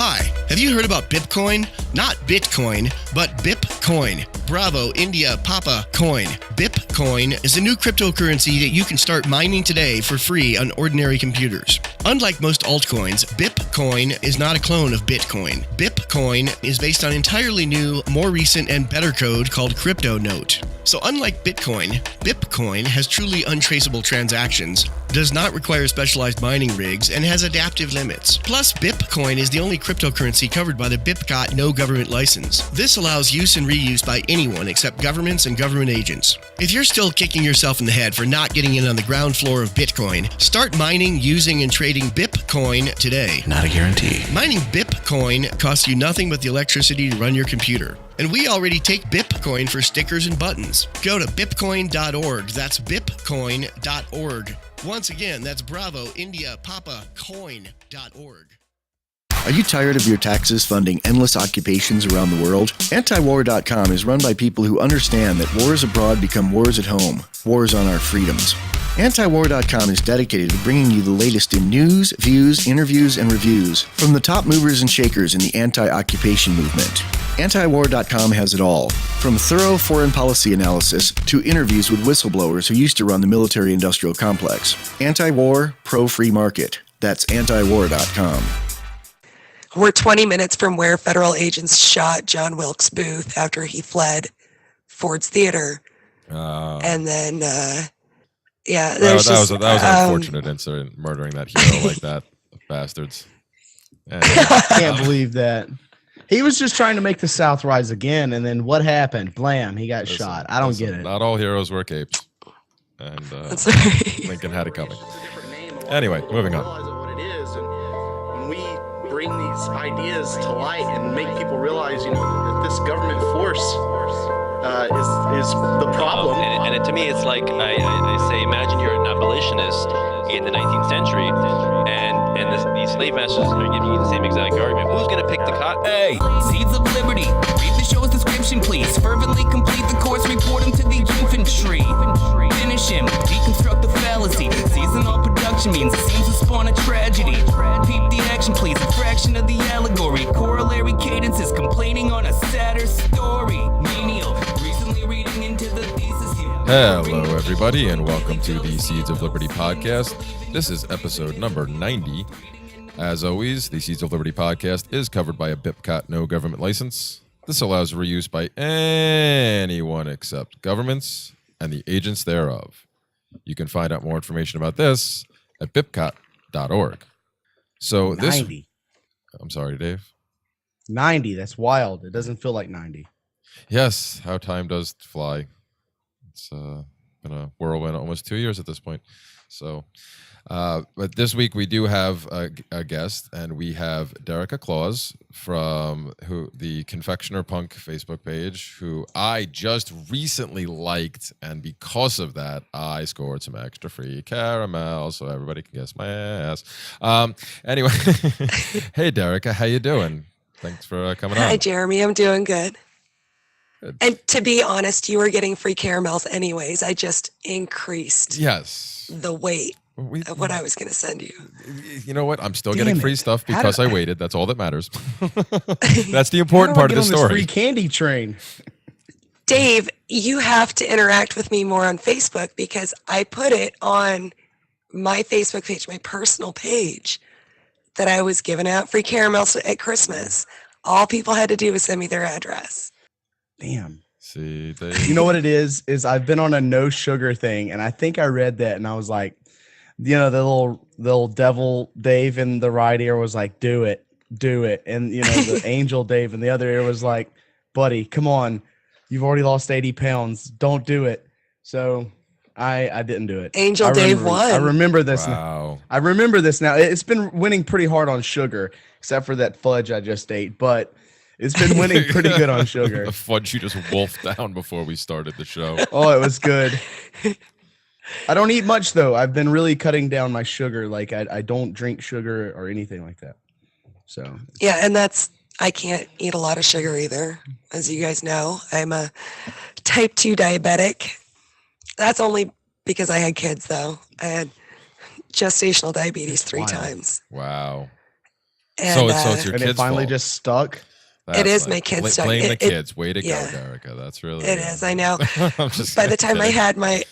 Hi, have you heard about Bitcoin? Not Bitcoin, but Bipcoin. Bravo, India, Papa, Coin. Bipcoin is a new cryptocurrency that you can start mining today for free on ordinary computers. Unlike most altcoins, Bipcoin is not a clone of Bitcoin. Bipcoin is based on entirely new, more recent, and better code called CryptoNote. So unlike Bitcoin, Bipcoin has truly untraceable transactions, does not require specialized mining rigs, and has adaptive limits. Plus, Bipcoin is the only cryptocurrency covered by the BIPCOT no government license. This allows use and reuse by anyone except governments and government agents. If you're still kicking yourself in the head for not getting in on the ground floor of Bitcoin, start mining, using, and trading Bipcoin today. Not a guarantee. Mining Bipcoin costs you nothing but the electricity to run your computer. And we already take Bipcoin for stickers and buttons. Go to bipcoin.org. That's bipcoin.org. Once again, that's Bravo, India, Papa, Coin.org. Are you tired of your taxes funding endless occupations around the world? Antiwar.com is run by people who understand that wars abroad become wars at home, wars on our freedoms. Antiwar.com is dedicated to bringing you the latest in news, views, interviews, and reviews from the top movers and shakers in the anti-occupation movement. Antiwar.com has it all, from thorough foreign policy analysis to interviews with whistleblowers who used to run the military-industrial complex. Anti-war, pro-free market. That's antiwar.com. We're 20 minutes from where federal agents shot John Wilkes Booth after he fled Ford's Theater. And then, that was an unfortunate incident, murdering that hero like that. Bastards. I can't believe that. He was just trying to make the South rise again, and then what happened? Blam, he got shot. I don't get it. Not all heroes wear capes. And Lincoln had it coming. Anyway, moving on. Bring these ideas to light and make people realize, that this government force is the problem. And to me, it's like I say, imagine you're an abolitionist in the 19th century, and these slave masters are giving you the same exact argument. Who's going to pick the cotton? Hey, Seeds of Liberty. Read the show's description, please. Fervently complete the course. Report him to the infantry. Finish him. Deconstruct the fallacy. Seasonal production means it seems to spawn a tragedy. Peep the action, please. A fraction of the allegory. Corollary cadences complaining on a sadder story. Menial. Recently reading into the thesis. Hello, everybody, and welcome to the Seeds of Liberty podcast. This is episode number 90. As always, the Seeds of Liberty podcast is covered by a BIPCOT no government license. This allows reuse by anyone except governments and the agents thereof. You can find out more information about this at bipcot.org. So 90. I'm sorry, Dave. 90, that's wild. It doesn't feel like 90. Yes, how time does fly. It's been a whirlwind, almost 2 years at this point. So, but this week we do have a guest, and we have Derica Claus from the Confectioner Punk Facebook page, who I just recently liked, and because of that, I scored some extra free caramel, so everybody can guess my ass. Anyway, hey Derica, how you doing? Thanks for coming on. Hi, Jeremy. I'm doing good. And to be honest, you were getting free caramels anyways. I just increased the weight of what I was going to send you. You know what? I'm still getting free stuff because I waited. That's all that matters. That's the important part of the story. Free candy train. Dave, you have to interact with me more on Facebook because I put it on my Facebook page, my personal page, that I was giving out free caramels at Christmas. All people had to do was send me their address. Damn. See, you know what it is I've been on a no sugar thing, and I think I read that, and I was like, the little devil Dave in the right ear was like, do it, and the angel Dave in the other ear was like, buddy, come on, you've already lost 80 pounds, don't do it. So I didn't do it. Angel Dave won. I remember this. Wow. I remember this now. It's been winning pretty hard on sugar, except for that fudge I just ate, but it's been winning pretty good on sugar. The fudge you just wolfed down before we started the show. Oh, it was good. I don't eat much, though. I've been really cutting down my sugar. Like, I don't drink sugar or anything like that. So yeah, and I can't eat a lot of sugar either. As you guys know, I'm a type 2 diabetic. That's only because I had kids, though. I had gestational diabetes 3 times. Wow. And so it's your And kids' it finally fault. just stuck. It is That's my kids' fault. blame the It- kids. Way to yeah. go, Derica. That's really It is, I know. I'm just By the time I kidding. had my,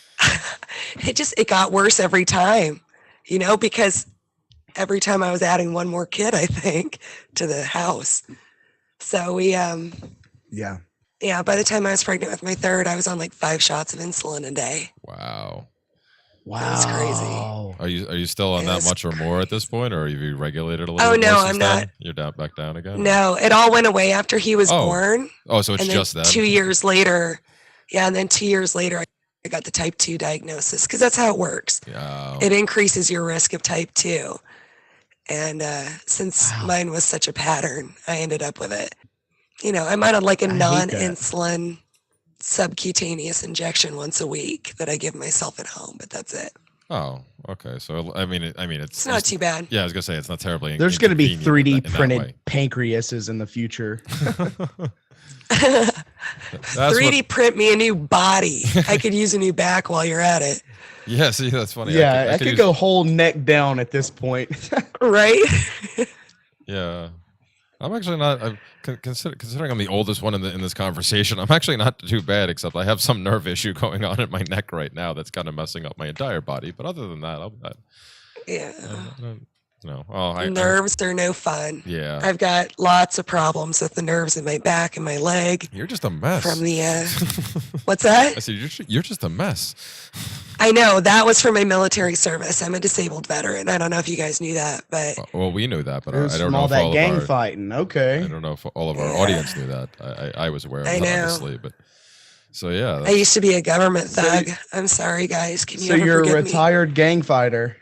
it got worse every time, because every time I was adding one more kid, I think, to the house. So we, Yeah. yeah, by the time I was pregnant with my third, I was on like 5 shots of insulin a day. Wow. Wow. was crazy. Are you still on It that was- much or more at this point, or have you regulated a little Oh, bit more no, since I'm then? not. You're back down again? No, it all went away after he was Oh. born. Oh, so it's And then just that. 2 years later, yeah, and then 2 years later, I got the type 2 diagnosis because that's how it works. Yeah. It increases your risk of type 2. And since mine was such a pattern, I ended up with it. I'm on like a I hate that. non-insulin subcutaneous injection once a week that I give myself at home, but that's it. Oh, okay. So I mean, It's not too bad. Yeah, I was gonna say it's not terribly. There's going to be inconvenient 3D in that printed way. pancreases in the future. That's 3D what, print me a new body. I could use a new back while you're at it. yeah, see, that's funny. Yeah, I could use- go whole neck down at this point. Right? Yeah, I'm actually not. Considering I'm the oldest one in this conversation, I'm actually not too bad. Except I have some nerve issue going on in my neck right now that's kind of messing up my entire body. But other than that, Yeah. no. Oh, I Nerves are no fun. yeah. I've got lots of problems with the nerves in my back and my leg You're just a mess. from the what's that? I said you're just a mess. I know that was from my military service. I'm a disabled veteran. I don't know if you guys knew that, but Well, we knew that, but It was I don't from know all if that all gang of our, fighting. Okay. I don't know if all of our Yeah. audience knew that. I was aware of I that, know. obviously, but so yeah. I used to be a government So thug. I'm sorry, guys. Can you So ever you're a forgive me? retired gang fighter.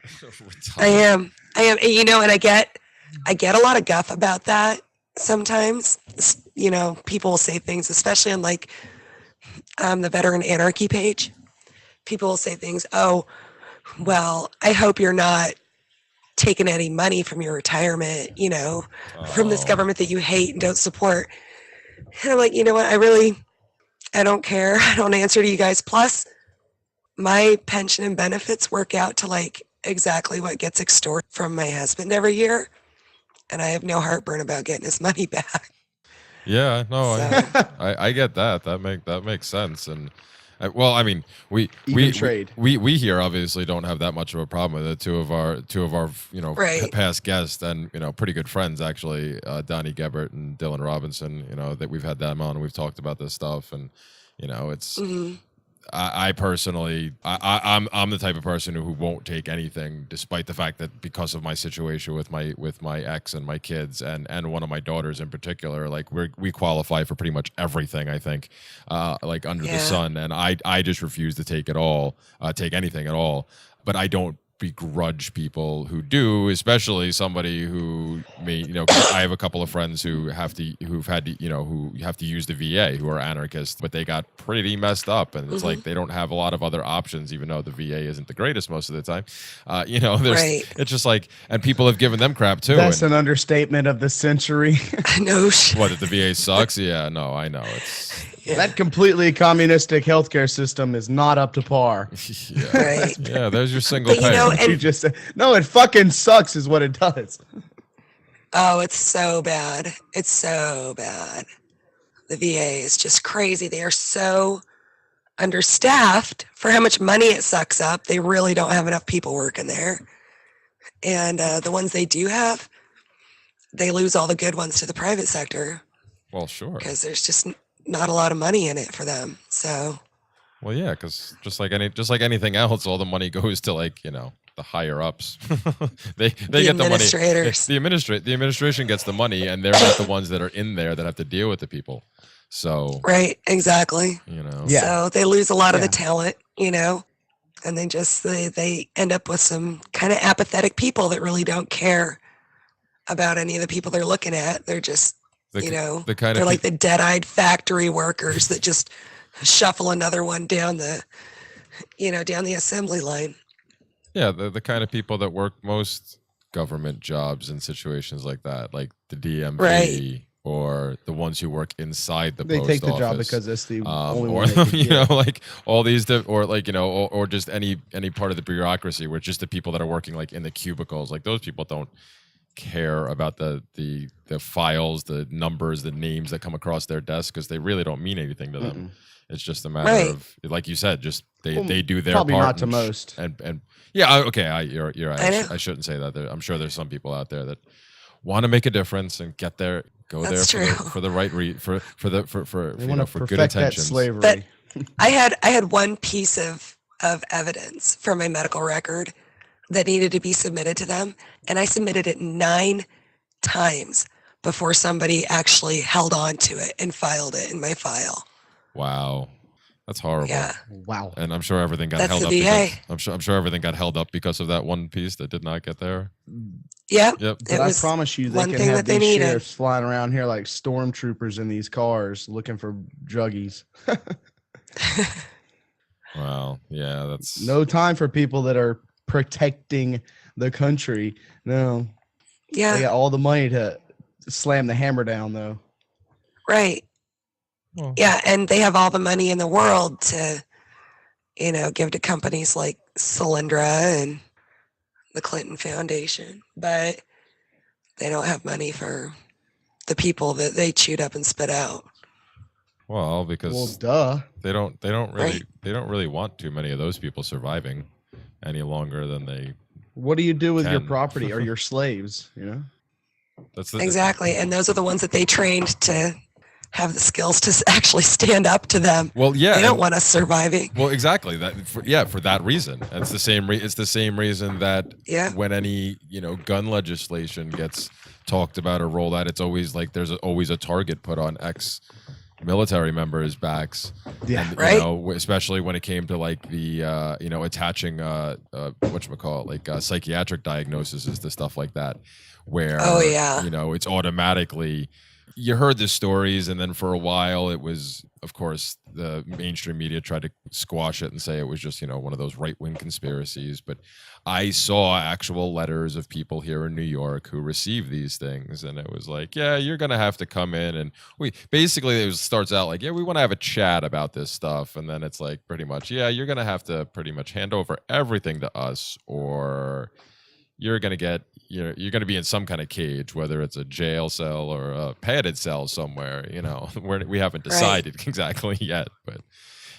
I am. And, and I get a lot of guff about that sometimes. People will say things, especially on like the Veteran Anarchy page. People will say things, oh, well, I hope you're not taking any money from your retirement, from this Oh. government that you hate and don't support. And I'm like, you know what? I don't care. I don't answer to you guys. Plus, my pension and benefits work out to like exactly what gets extorted from my husband every year. And I have no heartburn about getting his money back. Yeah, no, So- I get that. That makes sense. And well, I mean, we Even trade. we here obviously don't have that much of a problem with it. Two of our Right. past guests and pretty good friends actually, Donnie Gebert and Dylan Robinson. That we've had them on and we've talked about this stuff and it's. Mhm. I personally, I'm the type of person who won't take anything, despite the fact that because of my situation with my ex and my kids and one of my daughters in particular, like we qualify for pretty much everything. I think, like under the Yeah. sun, and I just refuse to take take anything at all. But I don't begrudge people who do, especially somebody who may, I have a couple of friends who have to use the VA who are anarchists, but they got pretty messed up, and it's like they don't have a lot of other options, even though the VA isn't the greatest most of the time. There's Right. it's just like, and people have given them crap too. That's and, an understatement of the century. No shit. what, that the VA sucks? Yeah, no, I know it's Yeah. That completely communistic healthcare system is not up to par. yeah, Right. yeah. There's your single But, you payer. know, You and just said, no, it fucking sucks, is what it does. oh, it's so bad. It's so bad. The VA is just crazy. They are so understaffed for how much money it sucks up. They really don't have enough people working there. And the ones they do have, they lose all the good ones to the private sector Well, sure. because there's just not a lot of money in it for them. So, Well, yeah, because just like anything else, all the money goes to the higher ups. they get the money. administrators. The administration gets the money, and they're not the ones that are in there that have to deal with the people. So Right, exactly. Yeah. So they lose a lot of Yeah. the talent, and they end up with some kind of apathetic people that really don't care about any of the people they're looking at. They're just, the the kind they're of like the dead-eyed factory workers that just shuffle another one down the assembly line. yeah, the kind of people that work most government jobs in situations like that, like the DMV Right. or the ones who work inside the They post take the job office. because it's the only or one they can get. like all these or just any part of the bureaucracy where it's just the people that are working like in the cubicles, like those people don't care about the files, the numbers, the names that come across their desk, because they really don't mean anything to them. It's just a matter Right. of, like you said, just they Well, do their probably part. not to most. And yeah, okay, you're right. I know. I shouldn't say that. I'm sure there's some people out there that want to make a difference and go That's there true. for the right for They you want know, to for good perfect that intentions. slavery. But I had one piece of evidence from my medical record that needed to be submitted to them, and I submitted it 9 times before somebody actually held on to it and filed it in my file. Wow, that's horrible. Yeah, Wow. And I'm sure everything got That's held the up. VA. Because, I'm sure everything got held up because of that one piece that did not get there. yep. Yep. But It I was promise you, they one can thing have that they these needed. sheriffs flying around here like stormtroopers in these cars looking for druggies. Wow. Yeah, that's No time for people that are protecting the country. No, they Yeah, got all the money to slam the hammer down, though. right. Well, Yeah, and they have all the money in the world to, give to companies like Solyndra and the Clinton Foundation, but they don't have money for the people that they chewed up and spit out. well, because Well, duh. they don't Right. really want too many of those people surviving any longer than they. What do you do with your Can. property or your slaves? That's the, Exactly, and those are the ones that they trained to have the skills to actually stand up to them. Well, yeah. They don't and- want us surviving. Well, exactly. For that reason. And it's the same. It's the same reason that Yeah. when any gun legislation gets talked about or rolled out, it's always like there's always a target put on ex-military members' backs. Yeah. And, Right. Especially when it came to like the attaching whatchamacallit, like psychiatric diagnoses to stuff like that, where Oh, yeah. it's automatically. You heard the stories, and then for a while it was, of course, the mainstream media tried to squash it and say it was just, one of those right-wing conspiracies. But I saw actual letters of people here in New York who received these things, and it was like, yeah, you're gonna have to come in, and it starts out like, yeah, we want to have a chat about this stuff, and then it's like pretty much, yeah, you're gonna have to pretty much hand over everything to us, or you're gonna be in some kind of cage, whether it's a jail cell or a padded cell somewhere. We haven't decided exactly yet, but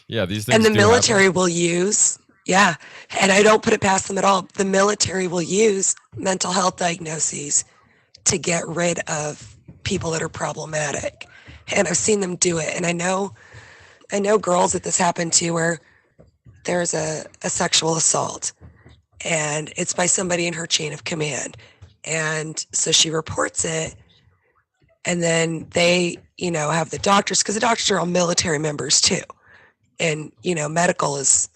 yeah, these things. And the do happen. military will use, yeah, and I don't put it past them at all. The military will use mental health diagnoses to get rid of people that are problematic. And I've seen them do it. And I know girls that this happened to where there's a sexual assault and it's by somebody in her chain of command. And so she reports it, and then they, have the doctors, because the doctors are all military members too. And, medical is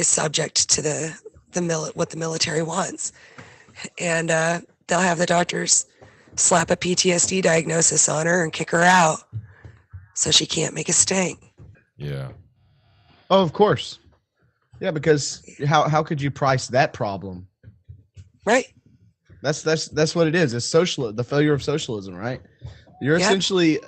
subject to what the military wants. And they'll have the doctors slap a PTSD diagnosis on her and kick her out so she can't make a sting. Yeah. Oh, of course. Yeah, because how could you price that problem? Right. That's what it is. It's the failure of socialism, right? You're Yeah. essentially,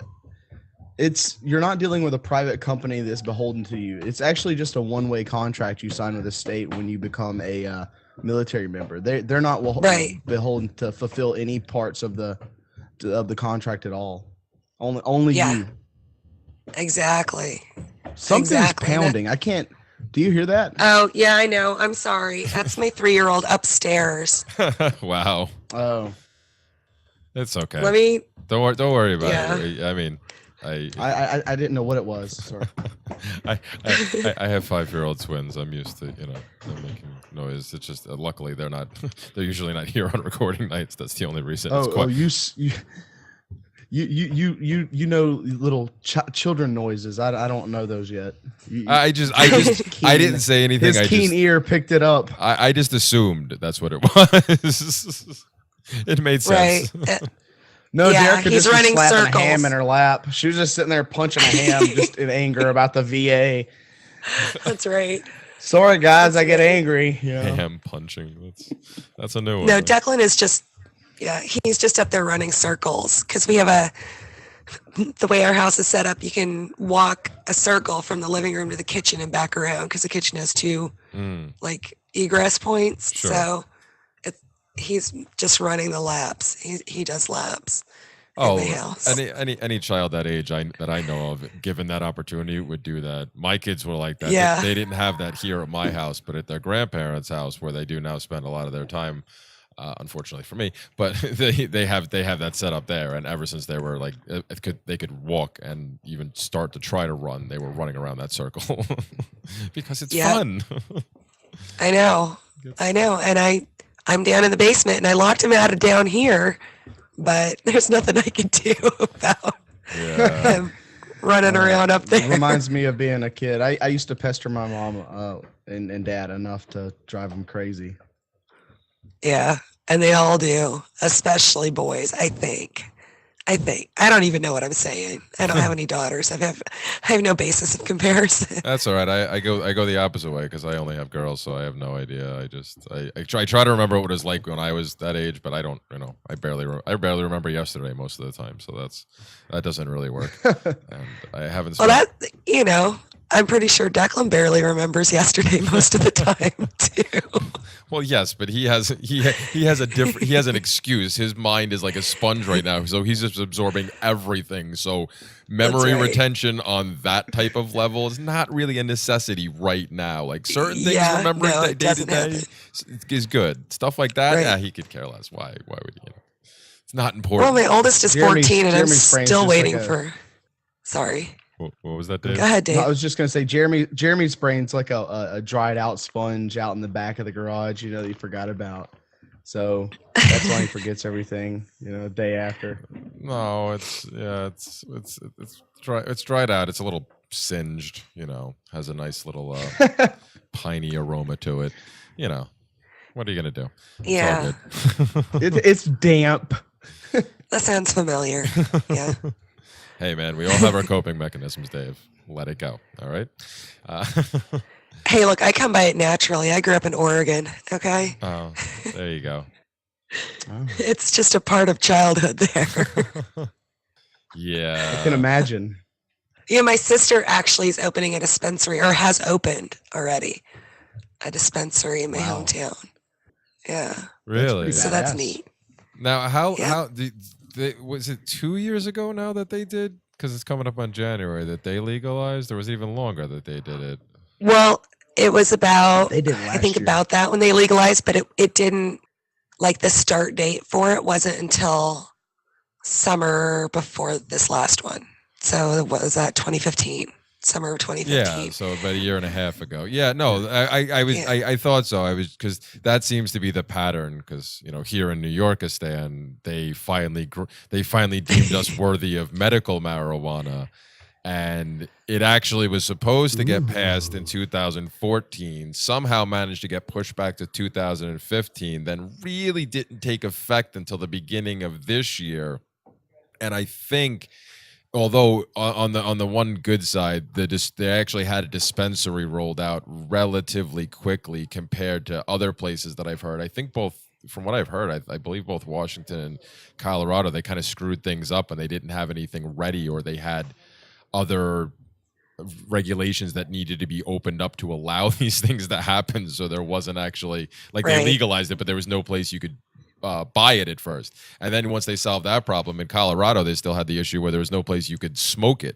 you're not dealing with a private company that's beholden to you. It's actually just a one-way contract you sign with the state when you become a military member. They're not Right. beholden to fulfill any parts of the contract at all. Only Yeah. you. Exactly. Something's Exactly. pounding. I can't. Do you hear that? Oh, yeah, I know. I'm sorry. That's my 3-year-old upstairs. Wow. Oh, It's okay. Let me, Don't worry about Yeah. it. I mean, I I didn't know what it was. Sorry. I have 5-year-old twins. I'm used to them making noise. It's just luckily they're they're usually not here on recording nights. That's the only reason. It's quite, You know little children noises. I don't know those yet. I didn't say anything. His keen ear picked it up. I just assumed that's what it was. It made sense. right. No, Yeah, Derek could he's just be running slapping a ham circles. in her lap. She was just sitting there punching a ham just in anger about the VA. That's right. Sorry, guys, I get angry. Yeah. Ham punching. That's a new one. No, Declan is just, he's just up there running circles because we have the way our house is set up, you can walk a circle from the living room to the kitchen and back around because the kitchen has 2 like egress points. Sure. So he's just running the laps. He does laps in Oh, the house. any child that age that I know of, given that opportunity, would do that. My kids were like that. Yeah. They didn't have that here at my house, but at their grandparents' house, where they do now spend a lot of their time. Unfortunately for me, but they have that set up there, and ever since they were like, they could walk and even start to try to run, they were running around that circle because it's Yeah. fun. I know, and I'm down in the basement, and I locked him out of down here, but there's nothing I can do about Yeah. him running around up It there. reminds me of being a kid. I used to pester my mom and dad enough to drive them crazy. Yeah, and they all do, especially boys. I think. I don't even know what I'm saying. I don't have any daughters. I have no basis of comparison. That's all right. I go the opposite way because I only have girls, so I have no idea. I try to remember what it was like when I was that age, but I don't. I barely remember yesterday most of the time. So that doesn't really work. And I haven't. Well, I'm pretty sure Declan barely remembers yesterday most of the time too. Well, yes, but he has an excuse. His mind is like a sponge right now, so he's just absorbing everything. So memory right. retention on that type of level is not really a necessity right now. Like certain things, Yeah, remembering no, day it to doesn't day happen. is good. Stuff like that, Right. yeah, he could care less. Why would he? It's not important. Well, my oldest is Jeremy's- 14, and I'm Jeremy's brain's still just waiting like a- for. Sorry, What was that, Dave? go ahead, Dave. No, I was just gonna say Jeremy's brain's like a dried out sponge out in the back of the garage, that he forgot about. So that's why he forgets everything, a day after. No, it's dried out. It's a little singed. Has a nice little piney aroma to it. What are you gonna do? It's all Yeah, good. It's damp. that sounds familiar. Yeah. Hey, man, we all have our coping mechanisms, Dave. Let it go. All right. Hey, look, I come by it naturally. I grew up in Oregon. Okay, Oh, there you go. Oh, it's just a part of childhood there. Yeah. I can imagine. My sister actually is opening a dispensary, or has opened already, a dispensary in my Wow. hometown. Yeah, Really? pretty so that's Badass. neat. Now, Yeah. was it 2 years ago now that they did? Because it's coming up on January that they legalized. Or was it even longer that they did it? Well, it was about, They did I last think year. about that when they legalized, but it didn't, like the start date for it wasn't until summer before this last one. So what was that, 2015? Summer of 2015. Yeah, so about a year and a half ago. Yeah, no, I thought so. I was, because that seems to be the pattern. Because here in New York, Stan, they finally deemed us worthy of medical marijuana, and it actually was supposed to get passed in 2014. Somehow managed to get pushed back to 2015. Then really didn't take effect until the beginning of this year, and I think. Although on the one good side, they actually had a dispensary rolled out relatively quickly compared to other places that I've heard. I think from what I've heard, I believe both Washington and Colorado, they kind of screwed things up and they didn't have anything ready, or they had other regulations that needed to be opened up to allow these things to happen. So there wasn't actually, like, they Right. legalized it, but there was no place you could buy it at first. And then once they solved that problem in Colorado, they still had the issue where there was no place you could smoke it.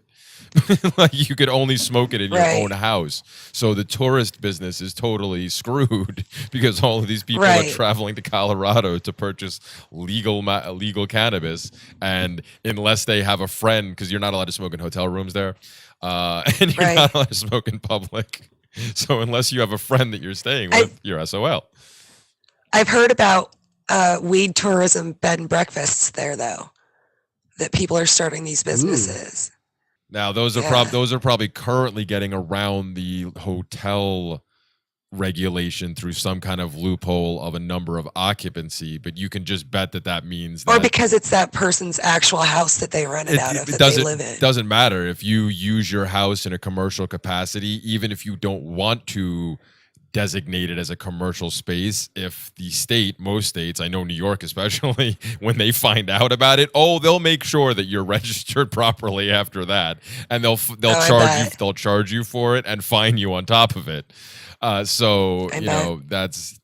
Like, you could only smoke it in your Right. own house. So the tourist business is totally screwed because all of these people Right. are traveling to Colorado to purchase legal cannabis, and unless they have a friend, because you're not allowed to smoke in hotel rooms there, and you're Right. not allowed to smoke in public. So unless you have a friend that you're staying with, you're SOL. I've heard about weed tourism bed and breakfasts there, though, that people are starting these businesses. Now those are Yeah. those are probably currently getting around the hotel regulation through some kind of loophole of a number of occupancy, but you can just bet that means Or that because it's that person's actual house that they rented out of, that they live in. doesn't matter if you use your house in a commercial capacity, even if you don't want to designate it as a commercial space. If the state, most states, I know New York especially, when they find out about it, they'll make sure that you're registered properly after that, and they'll charge you for it and fine you on top of it. So I that's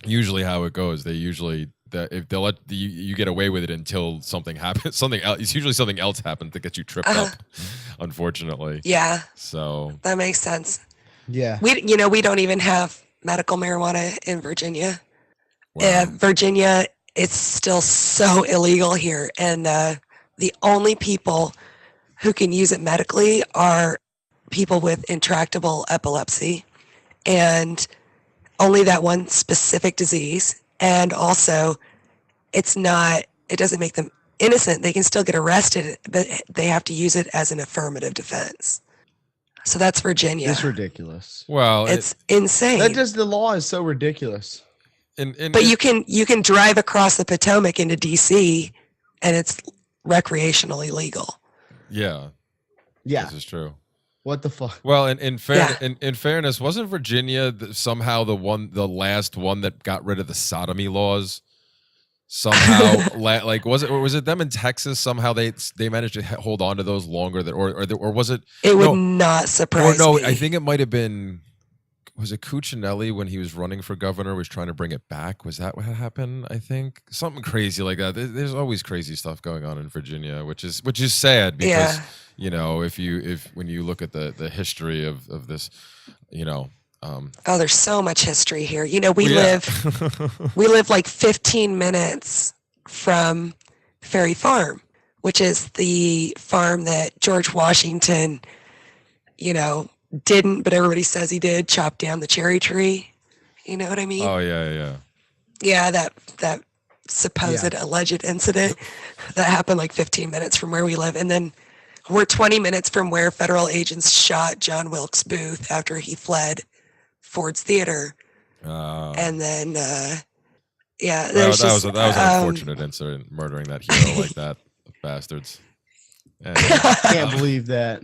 usually how it goes. They usually that if they'll let you get away with it until something happens, something else. It's usually something else happens that gets you tripped up, unfortunately. Yeah, So that makes sense. Yeah. We don't even have medical marijuana in Virginia. wow. Virginia, it's still so illegal here, and the only people who can use it medically are people with intractable epilepsy, and only that one specific disease. And also, it doesn't make them innocent. They can still get arrested, but they have to use it as an affirmative defense. So that's Virginia. It's ridiculous. Well, It's insane. The law is so ridiculous. But you can drive across the Potomac into DC, and it's recreationally legal. yeah, Yeah. this is true. What the fuck? Well, in fairness, wasn't Virginia somehow the last one that got rid of the sodomy laws? Somehow, like was it them in Texas? Somehow they managed to hold on to those longer than or was it? It would not surprise me. I think it might have been. Was it Cuccinelli when he was running for governor was trying to bring it back? Was that what happened? I think something crazy like that. There's always crazy stuff going on in Virginia, which is sad because when you look at the history of this, there's so much history here. We live like 15 minutes from Ferry Farm, which is the farm that George Washington, didn't, but everybody says he did, chop down the cherry tree. You know what I mean? Oh yeah. Yeah, that supposed alleged incident that happened like 15 minutes from where we live. And then we're 20 minutes from where federal agents shot John Wilkes Booth after he fled Ford's Theater. And then, that was an unfortunate incident, murdering that hero like that. Bastards. I can't believe that.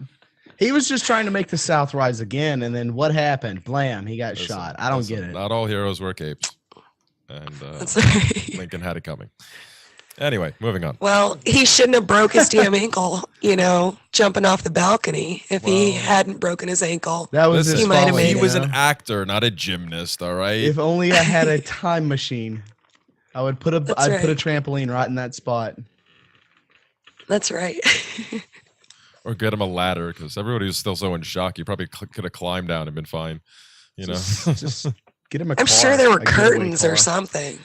He was just trying to make the South rise again, and then what happened? Blam, he got shot. I don't get it. Not all heroes wear capes. And That's right. Lincoln had it coming. Anyway, moving on. Well, he shouldn't have broke his damn ankle, jumping off the balcony. If he hadn't broken his ankle, That was his he might have fault, made He it. was an actor, not a gymnast, all right? If only I had a time machine, I would put a That's put a right. trampoline right in that spot. That's right. Or get him a ladder, because everybody was still so in shock. He probably could have climbed down and been fine. Just get him a I'm car, sure there were a getaway curtains or car. something.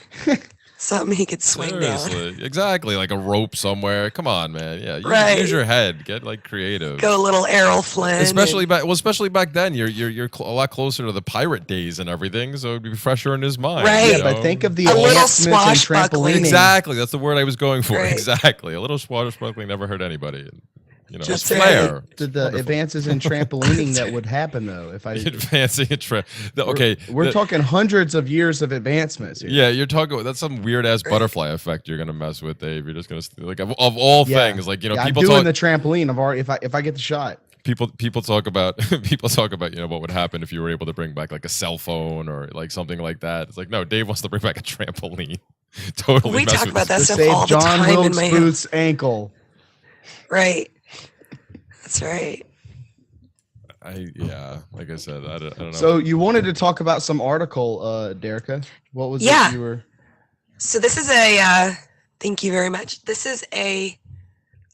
Something he could swing down. Seriously, exactly, like a rope somewhere. Come on, man. Yeah, Right. use your head. Get creative. Go a little Errol Flynn. Especially back then, you're a lot closer to the pirate days and everything, so it'd be fresher in his mind. Right. Yeah, but think of the A little advancements in swashbuckling. trampolining. Exactly, that's the word I was going for. Right. Exactly, a little swashbuckling never hurt anybody. Just flair. The advances in trampolining that would happen though if I Advancing a trend. Okay, we're talking hundreds of years of advancements here. Yeah, you're talking. That's some weird ass butterfly effect you're gonna mess with, Dave. You're just gonna of all things, Yeah, I'm people doing talk. the trampoline. I've already if I get the shot. People talk about what would happen if you were able to bring back like a cell phone or like something like that. It's like, no, Dave wants to bring back a trampoline. Totally. We mess talk with about that To stuff save all the John time in Wilkes my Booth's ankle. Right. That's right. Like I said, I don't know. So you wanted to talk about some article, Derica. What was it you were? So this is thank you very much. This is a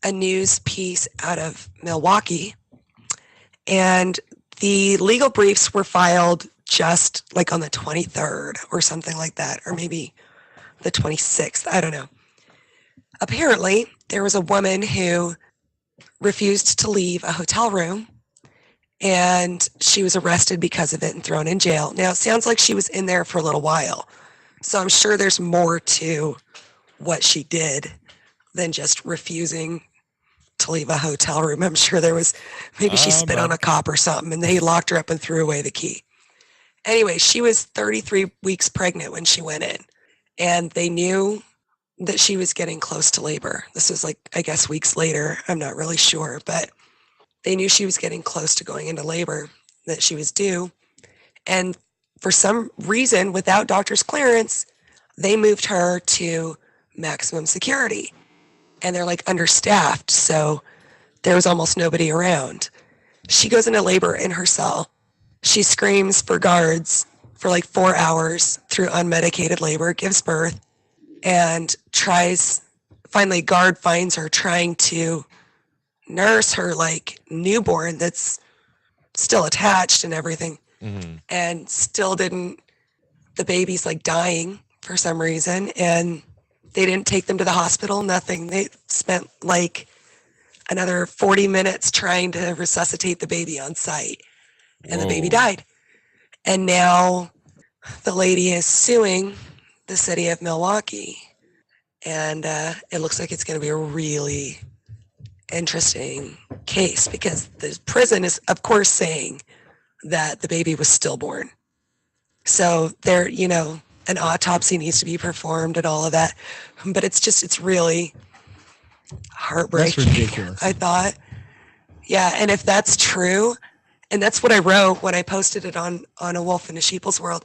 news piece out of Milwaukee. And the legal briefs were filed just like on the 23rd or something like that, or maybe the 26th. I don't know. Apparently, there was a woman who refused to leave a hotel room, and she was arrested because of it and thrown in jail. Now, it sounds like she was in there for a little while, so I'm sure there's more to what she did than just refusing to leave a hotel room. I'm sure there was, maybe she spit on a cop or something, and they locked her up and threw away the key. Anyway, she was 33 weeks pregnant when she went in, and they knew that she was getting close to labor. This was like, I guess, weeks later. I'm not really sure, but they knew she was getting close to going into labor, that she was due. And for some reason, without doctor's clearance, they moved her to maximum security. And they're like understaffed, so there was almost nobody around. She goes into labor in her cell. She screams for guards for like 4 hours through unmedicated labor, gives birth, and finally guard finds her trying to nurse her like newborn that's still attached and everything, and still didn't, the baby's like dying for some reason, and they didn't take them to the hospital, nothing. They spent like another 40 minutes trying to resuscitate the baby on site, and the baby died. And now the lady is suing the city of Milwaukee, and it looks like it's going to be a really interesting case, because the prison is, of course, saying that the baby was stillborn. So there, you know, an autopsy needs to be performed and all of that. But it's really heartbreaking. That's ridiculous. I thought. Yeah, and if that's true, and that's what I wrote when I posted it on A Wolf in a Sheeple's World,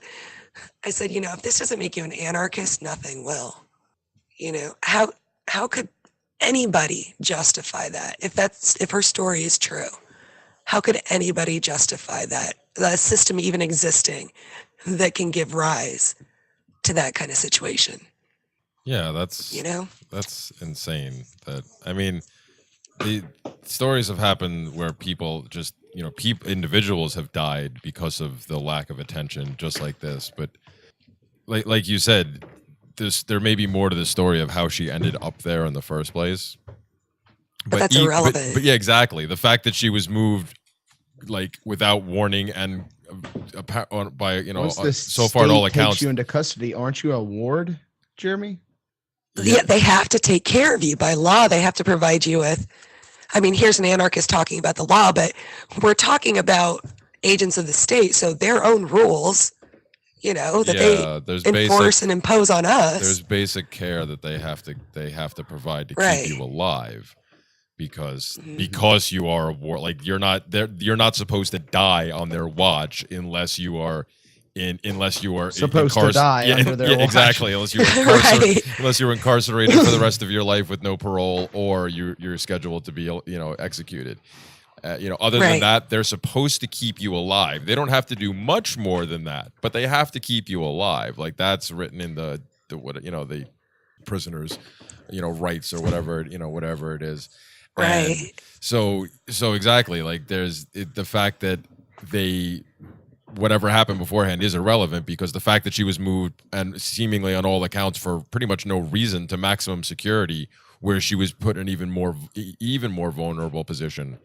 I said, you know, if this doesn't make you an anarchist, nothing will. You know, how could anybody justify that? If her story is true, how could anybody justify that? The system even existing that can give rise to that kind of situation. Yeah, that's insane. That, I mean, the stories have happened where people just, you know, individuals have died because of the lack of attention, just like this. But like you said, there may be more to the story of how she ended up there in the first place. But that's irrelevant. But yeah, exactly. The fact that she was moved like without warning and by, you know, so far at all accounts, takes you into custody, aren't you a ward, Jeremy? Yeah, they have to take care of you by law. They have to provide you with, I mean, here's an anarchist talking about the law, but we're talking about agents of the state, so their own rules, you know, that they enforce and impose on us. There's basic care that they have to provide to keep you alive, because you are a war. Like you're not supposed to die on their watch unless you are supposed to die under their watch. Exactly, unless you're incarcerated for the rest of your life with no parole, or you're scheduled to be, you know, executed. You know, other than that, they're supposed to keep you alive. They don't have to do much more than that, but they have to keep you alive. Like that's written in the what, you know, the prisoners, you know, rights or whatever, you know, whatever it is. Right. And so exactly, like there's the fact that whatever happened beforehand is irrelevant, because the fact that she was moved, and seemingly on all accounts for pretty much no reason, to maximum security, where she was put in even more vulnerable position.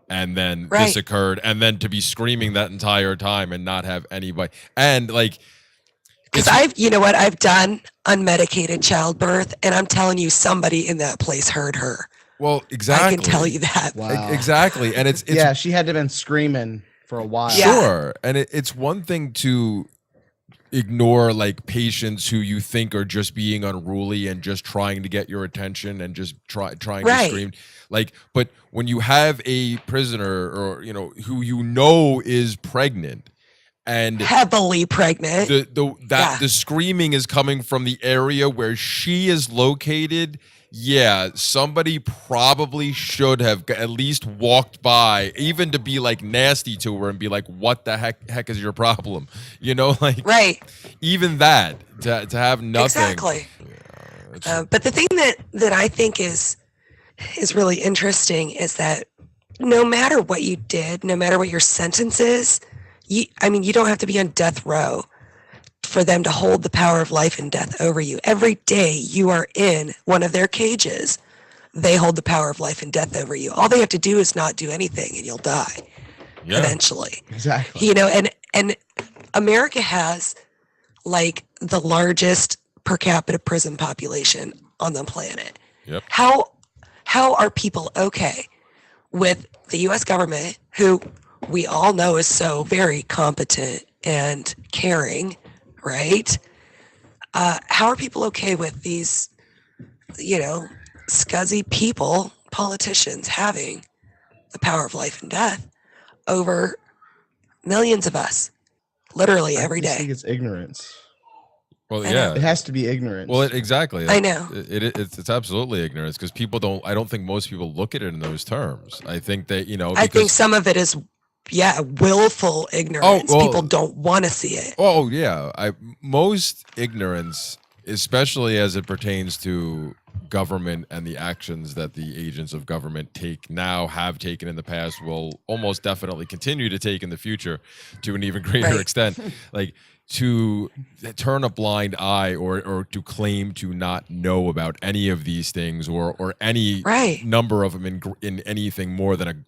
And then this occurred, and then to be screaming that entire time and not have anybody, and like, because I've done unmedicated childbirth, and I'm telling you, somebody in that place heard her. Well, exactly. I can tell you that. Wow. Exactly, and it's yeah, she had to have been screaming for a while. Sure, and it's one thing to ignore like patients who you think are just being unruly and just trying to get your attention and just trying to scream, like, but when you have a prisoner, or you know, who you know is pregnant and heavily pregnant, the screaming is coming from the area where she is located. Yeah, somebody probably should have at least walked by, even to be like nasty to her and be like, "What the heck is your problem?" You know, like even that to have nothing. Exactly. Yeah, but the thing that I think is really interesting is that no matter what you did, no matter what your sentence is, you don't have to be on death row for them to hold the power of life and death over you. Every day you are in one of their cages, they hold the power of life and death over you. All they have to do is not do anything, and you'll die eventually. Exactly. You know, and America has like the largest per capita prison population on the planet. Yep. How are people okay with the U.S. government, who we all know is so very competent and caring, right? How are people okay with these, you know, scuzzy people, politicians, having the power of life and death over millions of us, literally every day? I think it's ignorance. Well, yeah, it has to be ignorance. Well, exactly. I know it's absolutely ignorance, because people don't. I don't think most people look at it in those terms. I think that, you know, I think some of it is willful ignorance. People don't want to see it. Oh yeah, most ignorance especially as it pertains to government and the actions that the agents of government take now, have taken in the past, will almost definitely continue to take in the future to an even greater Right. extent. Like, to turn a blind eye or to claim to not know about any of these things or any Right. number of them in anything more than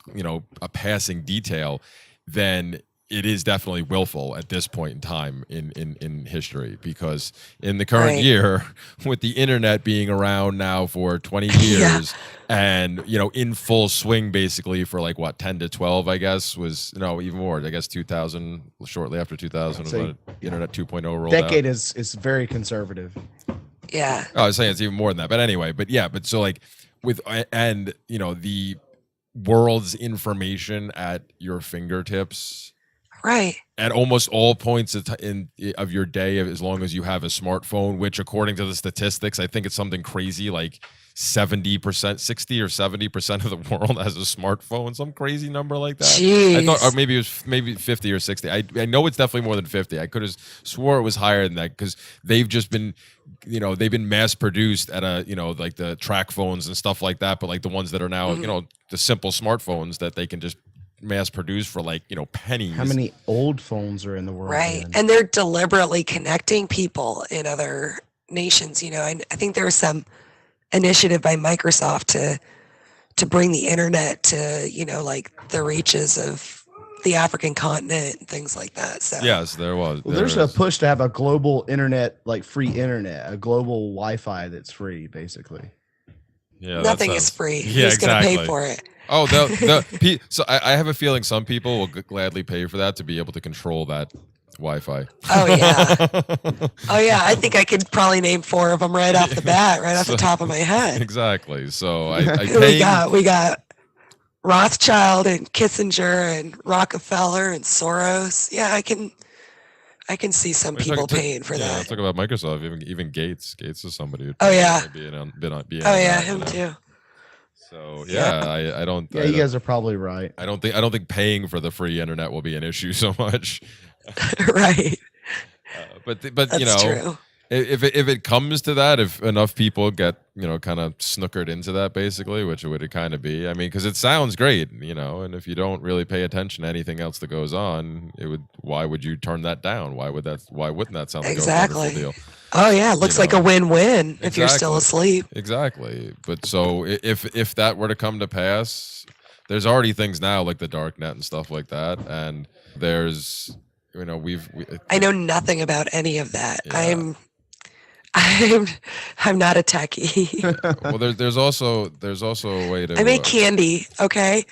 a passing detail, then it is definitely willful at this point in time in history, because in the current Right. year, with the internet being around now for 20 Yeah. years and in full swing basically for like what, 10 to 12, I guess, was even more, I guess 2000, shortly after 2000 was So, when internet 2.0 rolled out. Decade is very conservative. Yeah. Oh, I was saying it's even more than that, but anyway, but so like with and the world's information at your fingertips Right. at almost all points of your day, as long as you have a smartphone, which according to the statistics, I think it's something crazy like 70%, 60 or 70% of the world has a smartphone, some crazy number like that. I thought, or Jeez. maybe 50 or 60. I know it's definitely more than 50. I could have swore it was higher than that, because they've just been, they've been mass produced at like the track phones and stuff like that, but like the ones that are now, the simple smartphones that they can just mass produced for like pennies. How many old phones are in the world? Right. then? And they're deliberately connecting people in other nations. I think there was some initiative by Microsoft to bring the internet to, like the reaches of the African continent and things like that. So Yes, there was. Well, there there's a is. push to have a global internet, like free internet, a global Wi-Fi that's free, basically. Yeah, that nothing is sounds- free. Yeah, Who's going to pay exactly. for it? Oh, so I have a feeling some people will gladly pay for that to be able to control that Wi-Fi. Oh, yeah. Oh, yeah. I think I could probably name 4 of them right off the bat, right off the So- top of my head. Exactly. So I Who pay. we got Rothschild and Kissinger and Rockefeller and Soros. Yeah, I can see some people paying for Yeah, that. let's talk about Microsoft. Even Gates. Gates is somebody. Who'd Oh, yeah. be on Oh yeah, that, him too. So Yeah. I don't. Yeah, I you don't- guys are probably right. I don't think paying for the free internet will be an issue so much. Right. But That's true. if it comes to that, if enough people get kind of snookered into that, basically, which would it kind of be? I mean, because it sounds great, and if you don't really pay attention to anything else that goes on, why would you turn that down? Why wouldn't that sound like Exactly. a wonderful deal? Oh yeah, it looks like a win-win if you're still Exactly. asleep. Exactly. But so if that were to come to pass, there's already things now like the dark net and stuff like that, and there's I know nothing about any of that. Yeah. I'm not a techie. well, there's also a way to I make candy, okay?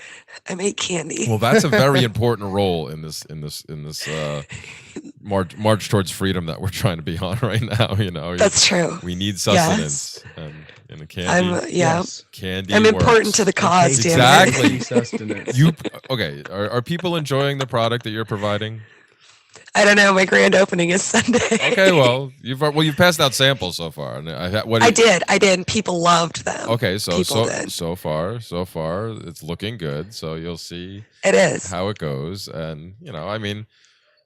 I make candy. well, that's a very important role in this march towards freedom that we're trying to be on right now. That's true. We need sustenance, and the candy. I'm Yes. Candy. I'm important works. to the cause, It takes damn it. Exactly. sustenance. Okay? Are people enjoying the product that you're providing? I don't know. My grand opening is Sunday. Okay, well, you've passed out samples so far, and I did. And people loved them. Okay, so People did. so far, it's looking good. So you'll see It is. how it goes, and I mean,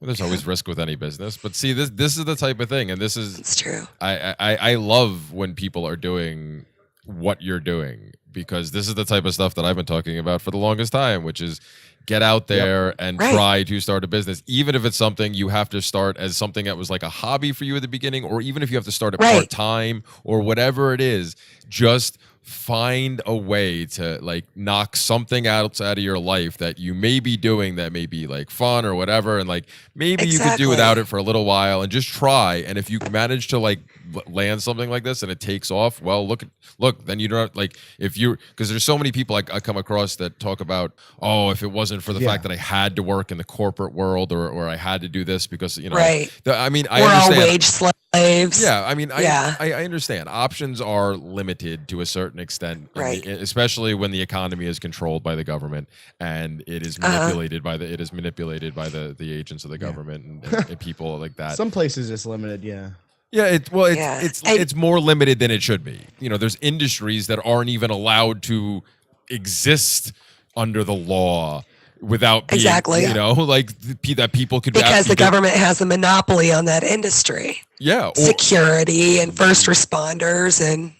there's always risk with any business, but see, this is the type of thing, and this is It's true. I love when people are doing what you're doing, because this is the type of stuff that I've been talking about for the longest time, which is get out there and Right. try to start a business, even if it's something you have to start as something that was like a hobby for you at the beginning, or even if you have to start it Right. part-time or whatever it is, just find a way to like knock something out of your life that you may be doing that may be like fun or whatever, and like maybe you could do Exactly. without it for a little while and just try. And if you manage to like land something like this and it takes off, well, look, then you don't like, if you, because there's so many people I come across that talk about, oh, if it wasn't for the Yeah. fact that I had to work in the corporate world or I had to do this because Right. I mean, I We're all understand. wage slaves. Yeah, I mean, Yeah. I understand. Options are limited to a certain extent, Right. especially when the economy is controlled by the government and it is manipulated by the agents of the government and people like that. Some places it's limited, yeah. Yeah, Yeah. it's more limited than it should be. There's industries that aren't even allowed to exist under the law without being, Exactly. you know, like that people could Because the government has a monopoly on that industry. yeah, Security and first responders and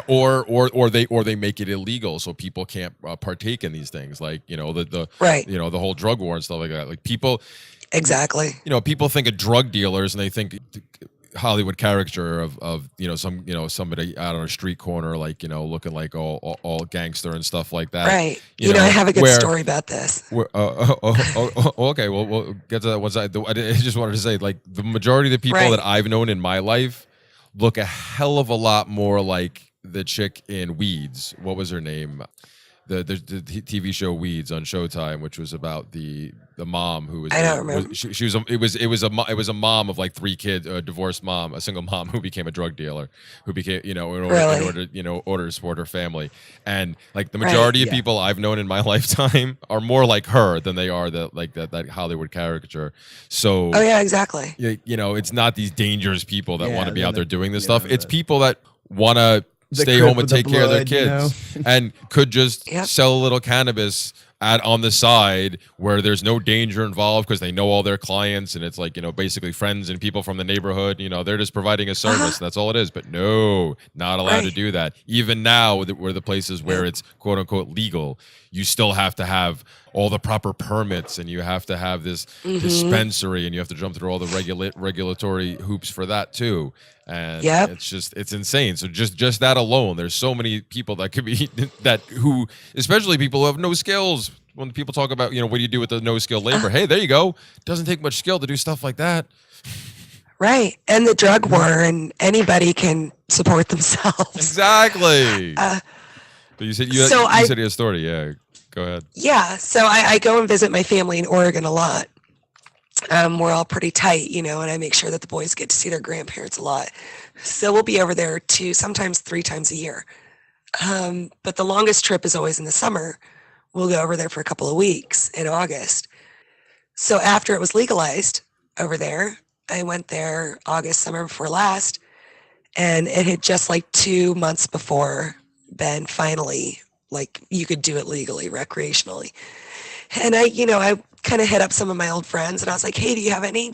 or they make it illegal so people can't partake in these things, like, you know, the right. you know, the whole drug war and stuff like that. Like people, Exactly. you know, people think of drug dealers and they think Hollywood caricature of you know, some, you know, somebody out on a street corner, like, you know, looking like all gangster and stuff like that. Right. You know, I have a good story about this. Okay, well, we'll get to that once. I just wanted to say, like, the majority of the people that I've known in my life look a hell of a lot more like the chick in Weeds. What was her name? The TV show Weeds on Showtime, which was about the mom who was, I don't remember. She was it was a mom of like 3 kids, a divorced mom, a single mom who became a drug dealer, who became, you know, in order to support her family. And like the majority of people I've known in my lifetime are more like her than they are that Hollywood caricature. So exactly. You know, it's not these dangerous people that want to be out there doing this stuff. It's people that want to stay home and take care of their kids, you know? And could just sell a little cannabis on the side where there's no danger involved because they know all their clients and it's like, you know, basically friends and people from the neighborhood. You know, they're just providing a service. That's all it is. But no, not allowed to do that. Even now, where the places where it's quote unquote legal, you still have to have all the proper permits and you have to have this dispensary and you have to jump through all the regulatory hoops for that too. And it's insane. So just that alone, there's so many people that could be who, especially people who have no skills. When people talk about, you know, what do you do with the no skill labor? Hey, there you go. Doesn't take much skill to do stuff like that. Right. And the drug war, and anybody can support themselves. Exactly. But you said you said you had a story. Yeah, go ahead. Yeah. So I go and visit my family in Oregon a lot. We're all pretty tight, you know, and I make sure that the boys get to see their grandparents a lot. So we'll be over there 2, sometimes 3 times a year. But the longest trip is always in the summer. We'll go over there for a couple of weeks in August. So after it was legalized over there, I went there August, summer before last, and it had just like 2 months before been finally, like, you could do it legally, recreationally. And I kind of hit up some of my old friends and I was like, hey, do you have any?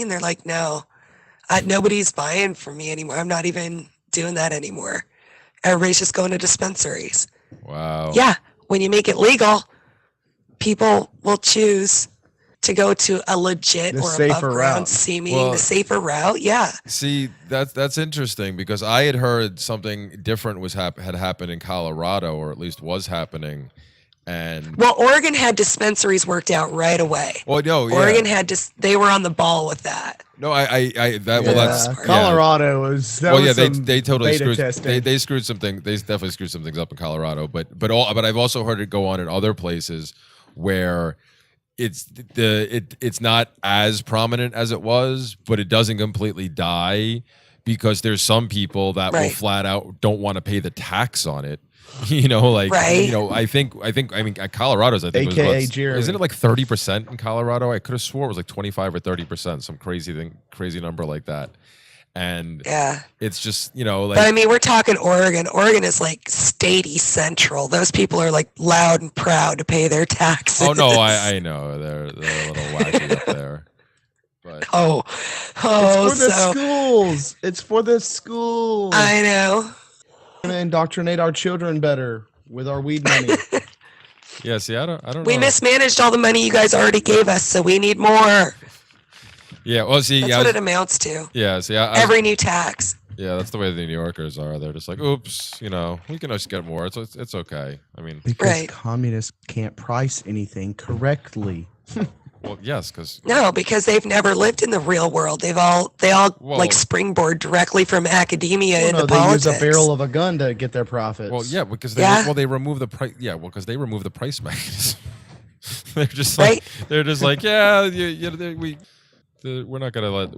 And they're like, no, nobody's buying from me anymore. I'm not even doing that anymore. Everybody's just going to dispensaries. Wow. Yeah. When you make it legal, people will choose to go to a legit or above ground seeming the safer route. Yeah. See, that's interesting because I had heard something different had happened in Colorado, or at least was happening. And Oregon had dispensaries worked out right away. Well, no, Oregon had they were on the ball with that. No, that's Colorado was. They totally screwed. They screwed something. They definitely screwed some things up in Colorado. But I've also heard it go on in other places where it's not as prominent as it was, but it doesn't completely die because there's some people that will flat out don't want to pay the tax on it. You know, like, you know, I mean, Colorado's, I think, isn't it like 30% in Colorado? I could have swore it was like 25 or 30%, some crazy number like that. And it's just, you know, like, but I mean, we're talking Oregon. Oregon is like statey central. Those people are like loud and proud to pay their taxes. Oh no, I know they're a little wacky up there. But it's for the schools. It's for the schools. I know. We're gonna indoctrinate our children better with our weed money. Yeah, see, I don't know. We mismanaged all the money you guys already gave us, so we need more. Yeah, well, see, that's what it amounts to. Yeah, see, every new tax. Yeah, that's the way the New Yorkers are. They're just like, oops, you know, we can just get more. It's okay. I mean, because communists can't price anything correctly. Well, yes, because they've never lived in the real world. They all like springboard directly from academia into politics. They use a barrel of a gun to get their profits. Well, yeah, because they remove the price. Yeah, well, because they remove the price mechanism. They're just like we're not gonna let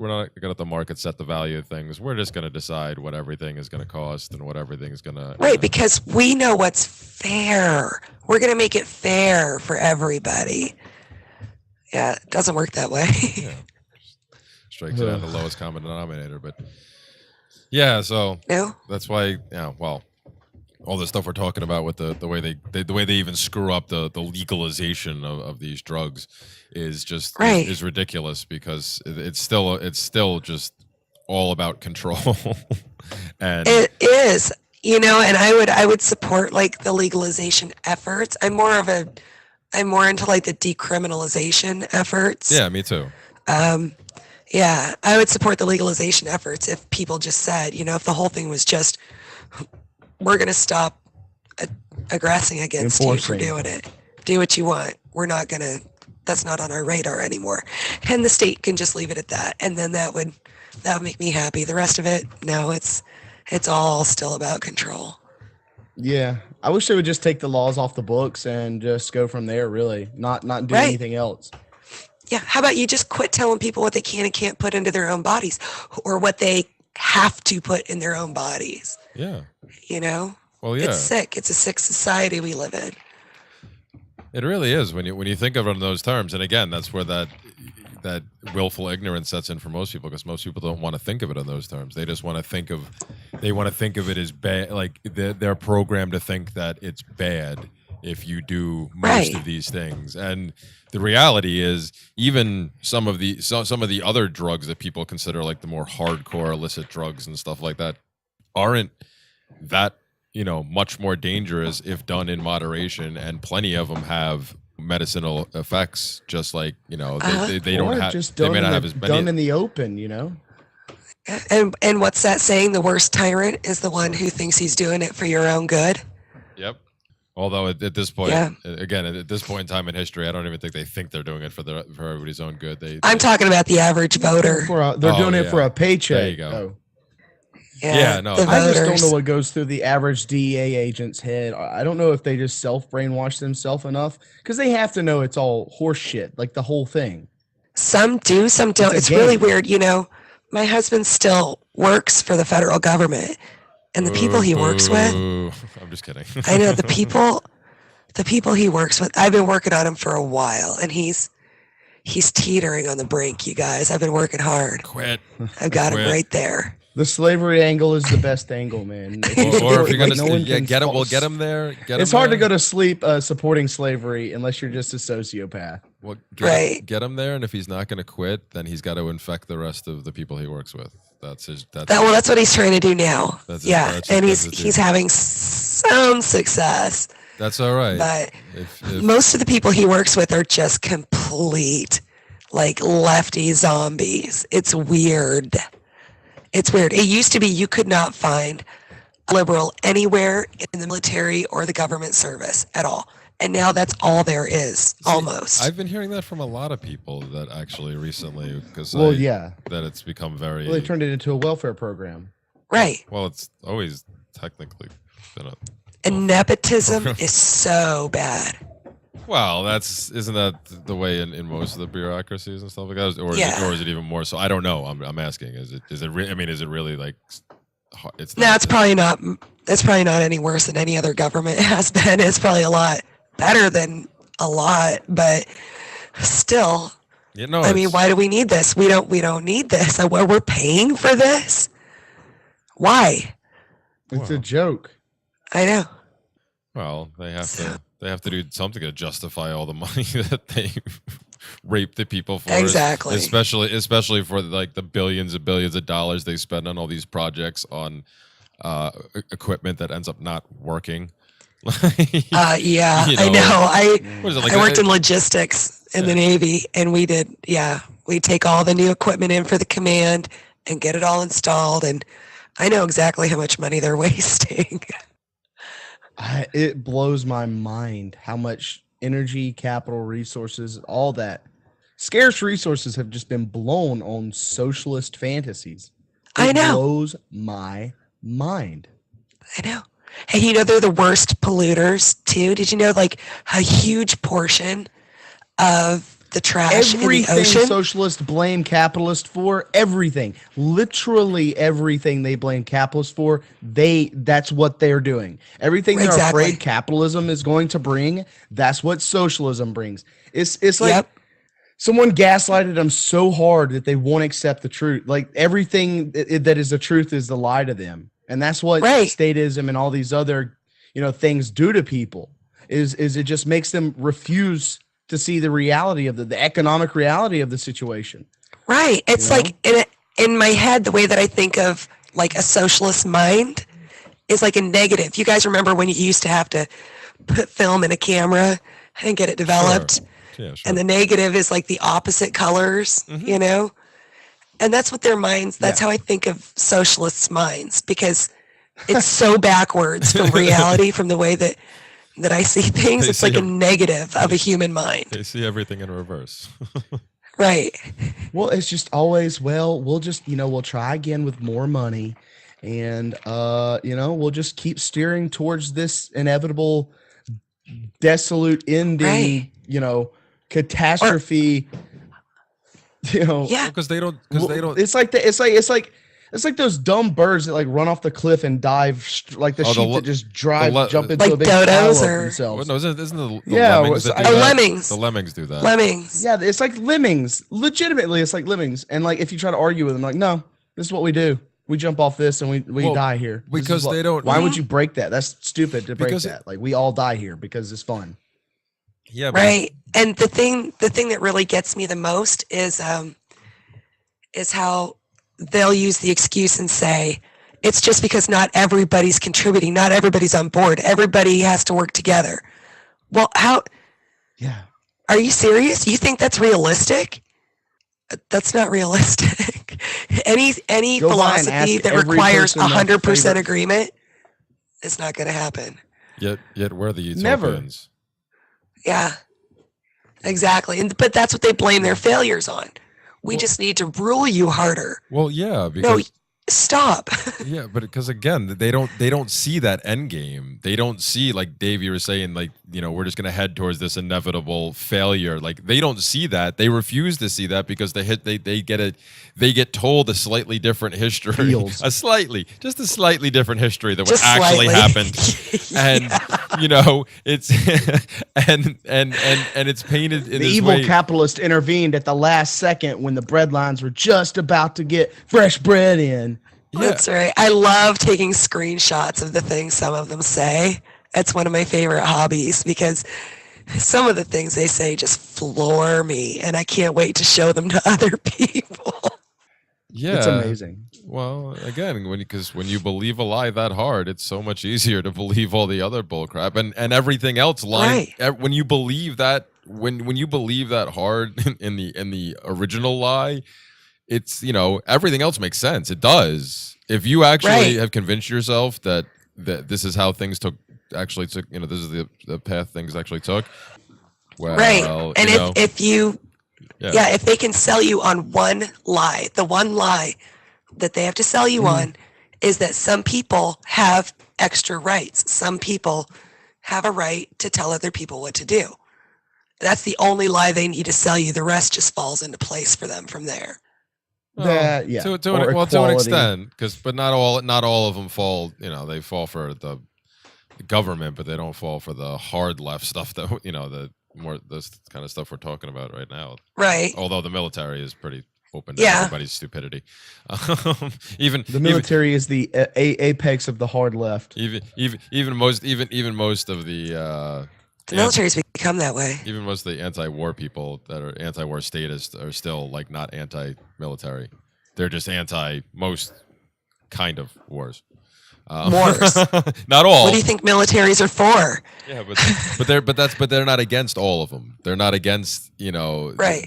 the market set the value of things. We're just gonna decide what everything is gonna cost and what everything's gonna. Right, because we know what's fair. We're gonna make it fair for everybody. Yeah, it doesn't work that way. Yeah. Strikes it at the lowest common denominator, but yeah, so that's why, all the stuff we're talking about with the way the way they even screw up the legalization of these drugs is just Right. is ridiculous, because it's still just all about control. And It is, and I would support like the legalization efforts. I'm more into like the decriminalization efforts. yeah, me too. Yeah, I would support the legalization efforts if people just said, if the whole thing was just, we're going to stop aggressing against you for Enforcing. doing it. Do what you want. We're not going to, that's not on our radar anymore. And the state can just leave it at that. And then that would make me happy. The rest of it, no, it's all still about control. Yeah, I wish they would just take the laws off the books and just go from there. Really, not do Right. anything else. Yeah, how about you just quit telling people what they can and can't put into their own bodies, or what they have to put in their own bodies? Yeah. Well, yeah. It's sick. It's a sick society we live in. It really is when you think of it in those terms. And again, that's where that willful ignorance sets in for most people, because most people don't want to think of it in those terms. They just want to think of it as bad. Like they're programmed to think that it's bad if you do most Right. of these things. And the reality is, even some of the other drugs that people consider like the more hardcore illicit drugs and stuff like that aren't that much more dangerous if done in moderation, and plenty of them have medicinal effects, just like they don't Or have, just they done, may in not the, have as many. done in the open. And what's that saying? The worst tyrant is the one who thinks he's doing it for your own good. Yep. Although at this point, Yeah. again, at this point in time in history, I don't even think they think they're doing it for everybody's own good. I'm talking about the average voter. They're Oh, doing it yeah. for a paycheck. There you go. Oh. Yeah, no, the I just don't voters. know what goes through the average DEA agent's head. I don't know if they just self-brainwash themselves enough, because they have to know it's all horse shit, like the whole thing. Some do, some don't. a It's really game. weird. My husband still works for the federal government, and the people he works with, Boo. I'm just kidding. I know the people he works with, I've been working on him for a while, and he's teetering on the brink, you guys. I've been working hard. Quit. I've got him Quit. right there. The slavery angle is the best angle, man. Or if you're gonna, no one can get him, we'll false- get him there. It's hard to go to sleep supporting slavery unless you're just a sociopath. Well, Right. get him there, and if he's not going to quit, then he's got to infect the rest of the people he works with. That's That's what he's trying to do now. That's Yeah, that's and that's he's having some success, that's all right. but If most of the people he works with are just complete, like, lefty zombies. It's weird. It's weird. It used to be you could not find a liberal anywhere in the military or the government service at all. And now that's all there is, almost. I've been hearing that from a lot of people that actually recently, because Yeah. that it's become very Well, they turned it into a welfare program. Right. well. It's always technically been a And nepotism is so bad. well. Isn't that the way in most of the bureaucracies and stuff like that, or Yeah. is it even more so? I don't know. I'm asking. Is it? I mean, is it really like? It's No, not. it's probably not. It's probably not any worse than any other government has been. It's probably a lot better than a lot, but still. I mean, why do we need this? We don't need this. We're paying for this. Why? It's a joke. I know. Well, they have to do something to justify all the money that they rape the people for. Exactly. Especially for like the billions and billions of dollars they spend on all these projects on equipment that ends up not working. Yeah, You I know. What is it, like I worked in logistics in the Navy, and we take all the new equipment in for the command and get it all installed, and I know exactly how much money they're wasting. It blows my mind how much energy, capital, resources, all that scarce resources have just been blown on socialist fantasies. I It know. blows my mind. I know. Hey, they're the worst polluters too. Did you know, like, a huge portion of the trash in the Everything ocean? socialists blame capitalists for, everything, literally everything they blame capitalists for, that's what they're doing. Everything they're Exactly. afraid capitalism is going to bring, that's what socialism brings. It's like Yep. someone gaslighted them so hard that they won't accept the truth. Like everything that is the truth is the lie to them. And that's what Right. statism and all these other things do to people is it just makes them refuse to see the reality of the economic reality of the situation. Right. It's like in my head, the way that I think of like a socialist mind is like a negative. You guys remember when you used to have to put film in a camera and get it developed? Yeah, sure. And the negative is like the opposite colors, And that's what their minds, that's how I think of socialists' minds, because it's so backwards from reality, from the way that I see things. They It's see like a negative of a human mind. They see everything in reverse. Right. Well, it's just always, we'll just, we'll try again with more money, and we'll just keep steering towards this inevitable desolate ending, Right. Catastrophe. Yeah. Because they don't. It's like those dumb birds that like run off the cliff and dive, like the Oh, the sheep le- that just le- jump into Like a big dodos pile of or- themselves. No, isn't the Yeah, lemmings well, that do Oh, that? lemmings. The lemmings do that. Lemmings. Yeah, it's like lemmings. Legitimately, it's like lemmings. And like if you try to argue with them, like, no, this is what we do. We jump off this and we Well, die here. This is because what- they don't- Why would you break that? That's stupid to break Because that. Like we all die here because it's fun. Yeah. But Right. And the thing that really gets me the most is how they'll use the excuse and say, it's just because not everybody's contributing, not everybody's on board, everybody has to work together. Well, Yeah. are you serious? You think that's realistic? That's not realistic. Any Go by and philosophy ask that every requires person their 100% favorite- agreement is not going to happen. yet we're the Never. utopians. Yeah, exactly. But that's what they blame their failures on. We Well- just need to rule you harder. Well, yeah, No, because stop. yeah, but because again, they don't see that end game. They don't see, like Dave, you were saying, like, we're just gonna head towards this inevitable failure. Like they don't see that. They refuse to see that because they get told a slightly different history, Feels. just a slightly different history than what Just actually slightly. happened. And it's and it's painted in The this evil way. capitalist intervened at the last second when the bread lines were just about to get fresh bread in. That's right. I love taking screenshots of the things some of them say. It's one of my favorite hobbies because some of the things they say just floor me, and I can't wait to show them to other people. Yeah, It's amazing. Well, again, because when you believe a lie that hard, it's so much easier to believe all the other bullcrap and everything else. When you believe that, when you believe that hard in the original lie, it's everything else makes sense. It does. If you actually Right. have convinced yourself that this is how things actually took, this is the path things actually took. Well, Right. And if you yeah. if they can sell you on one lie, the one lie that they have to sell you on is that some people have extra rights. Some people have a right to tell other people what to do. That's the only lie they need to sell you. The rest just falls into place for them from there. That, yeah. To Or an equality. extent, but not all of them fall. They fall for the government, but they don't fall for the hard left stuff that the more this kind of stuff we're talking about right now. Right. Although the military is pretty open to Yeah. everybody's stupidity. Even The military is the apex of the hard left. even most of the The military's become that way. even most of the anti-war people that are anti-war statists are still like not anti-military. They're just anti most kind of wars. Wars. Not all. What do you think militaries are for? Yeah, but they're not against all of them. They're not against Right.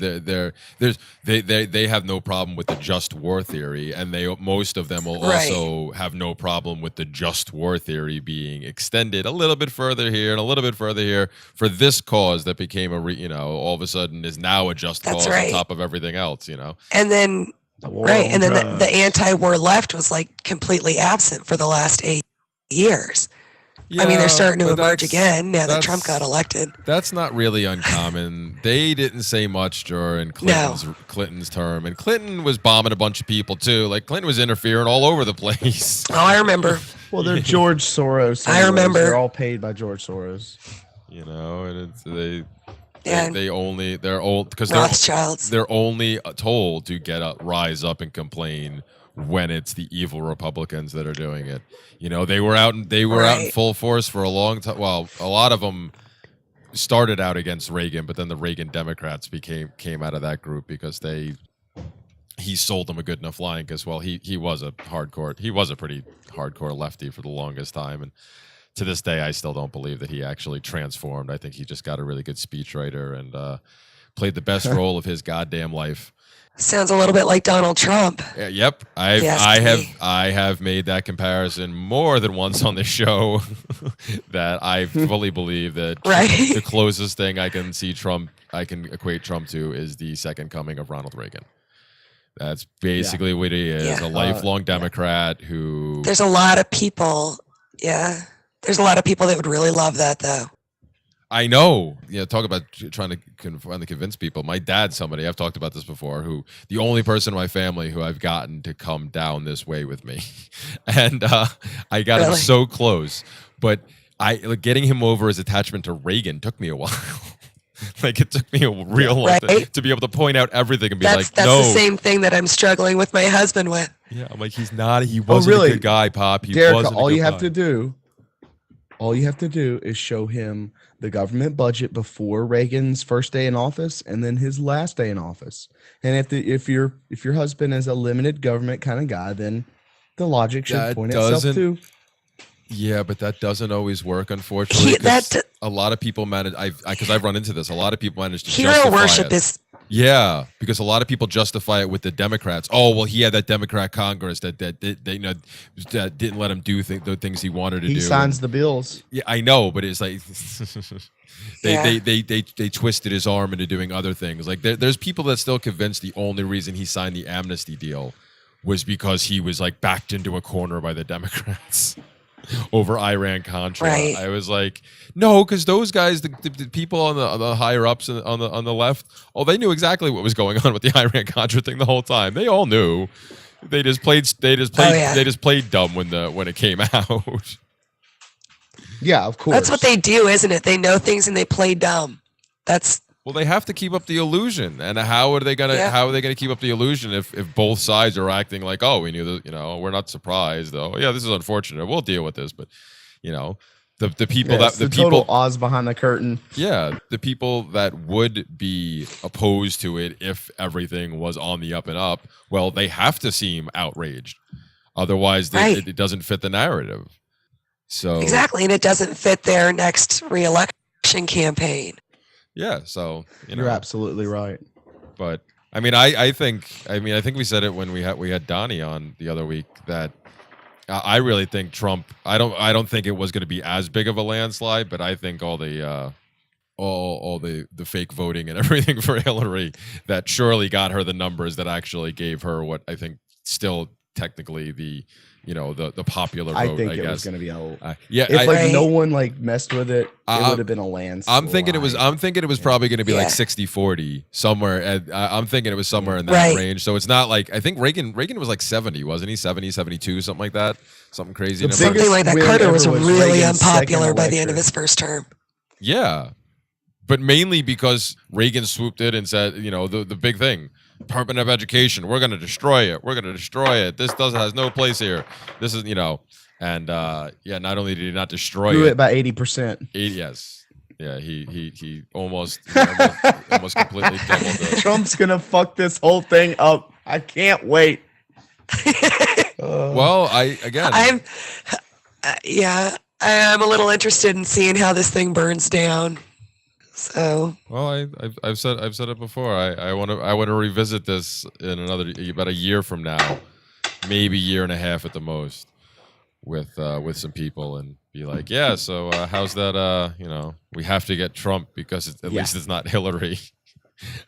They have no problem with the just war theory, and most of them will Right. also have no problem with the just war theory being extended a little bit further here and a little bit further here for this cause that became all of a sudden is now a just That's cause on right. top of everything else. And then The war right, on and then drugs. the anti-war left was like completely absent for the last 8 years. I mean, they're starting to but emerge that's- again now that that's- Trump got elected. That's not really uncommon. They didn't say much during No. Clinton's term, and Clinton was bombing a bunch of people too. Like Clinton was interfering all over the place. Oh, I remember. Well, they're George Soros. I anyways. remember. They're all paid by George Soros. And Yeah. they're old because Rothschilds. they're only told to rise up and complain when it's the evil Republicans that are doing it. You know, they were out in full force for a long time. Well, a lot of them started out against Reagan, but then the Reagan Democrats came out of that group because he sold them a good enough line because, well, he was a pretty hardcore lefty for the longest time, and to this day I still don't believe that he actually transformed. I think he just got a really good speechwriter and played the best role of his goddamn life. Sounds a little bit like Donald Trump. Yep, I have made that comparison more than once on this show. That I fully believe that the closest thing I can equate Trump to is the second coming of Ronald Reagan. That's basically what he is, a lifelong Democrat who... There's a lot of people, there's a lot of people that would really love that, though. I know. Yeah, talk about trying to convince people. My dad's somebody, I've talked about this before, who the only person in my family who I've gotten to come down this way with me. And I got him so close. But getting him over his attachment to Reagan took me a while. Like, it took me a real long time to be able to point out everything and be that's no. That's the same thing that I'm struggling with my husband with. Yeah, I'm like, he wasn't a good guy, Pop. Derek, all you have to do is show him the government budget before Reagan's first day in office and then his last day in office. And if your husband is a limited government kind of guy, then the logic should point itself to. Yeah, but that doesn't always work, unfortunately. A lot of people manage. Because I've run into this. A lot of people manage to hero justify worship it. is. Yeah, because a lot of people justify it with the Democrats. Oh, well, he had that Democrat Congress that didn't let him do the things he wanted to do. He signs the bills. Yeah, I know, but it's like they twisted his arm into doing other things. Like there's people that still convinced the only reason he signed the amnesty deal was because he was like backed into a corner by the Democrats over Iran-Contra. Right. I was like, no, because those guys, the people on the higher ups on the left, they knew exactly what was going on with the Iran-Contra thing the whole time. They all knew. They just played dumb when it came out. Yeah, of course. That's what they do, isn't it? They know things and they play dumb. Well, they have to keep up the illusion, and how are they gonna keep up the illusion if both sides are acting like, oh, we knew that, we're not surprised, though. Yeah, this is unfortunate. We'll deal with this, but the people total Oz behind the curtain. Yeah, the people that would be opposed to it if everything was on the up and up, well, they have to seem outraged, otherwise it doesn't fit the narrative. So exactly, and it doesn't fit their next re-election campaign. Yeah, so you're absolutely right. But I think we said it when we had Donnie on the other week that I really think Trump. I don't think it was going to be as big of a landslide, but I think all the fake voting and everything for Hillary that surely got her the numbers that actually gave her what I think still technically the popular vote. I think it guess. Was going to be if no one messed with it, it would have been a landslide. I'm thinking it was probably going to be like 60-40 somewhere. I'm thinking it was somewhere in that range. So it's not like, I think Reagan was like 70, wasn't he? 70, 72, something like that. Something crazy. Something like that. Carter was really Reagan's unpopular by the end of his first term. Yeah. But mainly because Reagan swooped in and said, the big thing, Department of Education, we're going to destroy it. We're going to destroy it. This has no place here. This is, and not only did he not destroy it by 80%. Yes. Yeah, he almost completely doubled it. Trump's going to fuck this whole thing up. I can't wait. Well, I'm a little interested in seeing how this thing burns down. So well, I've said it before. I want to revisit this in about a year from now, maybe year and a half at the most, with some people and be like, yeah. So how's that? We have to get Trump because at least it's not Hillary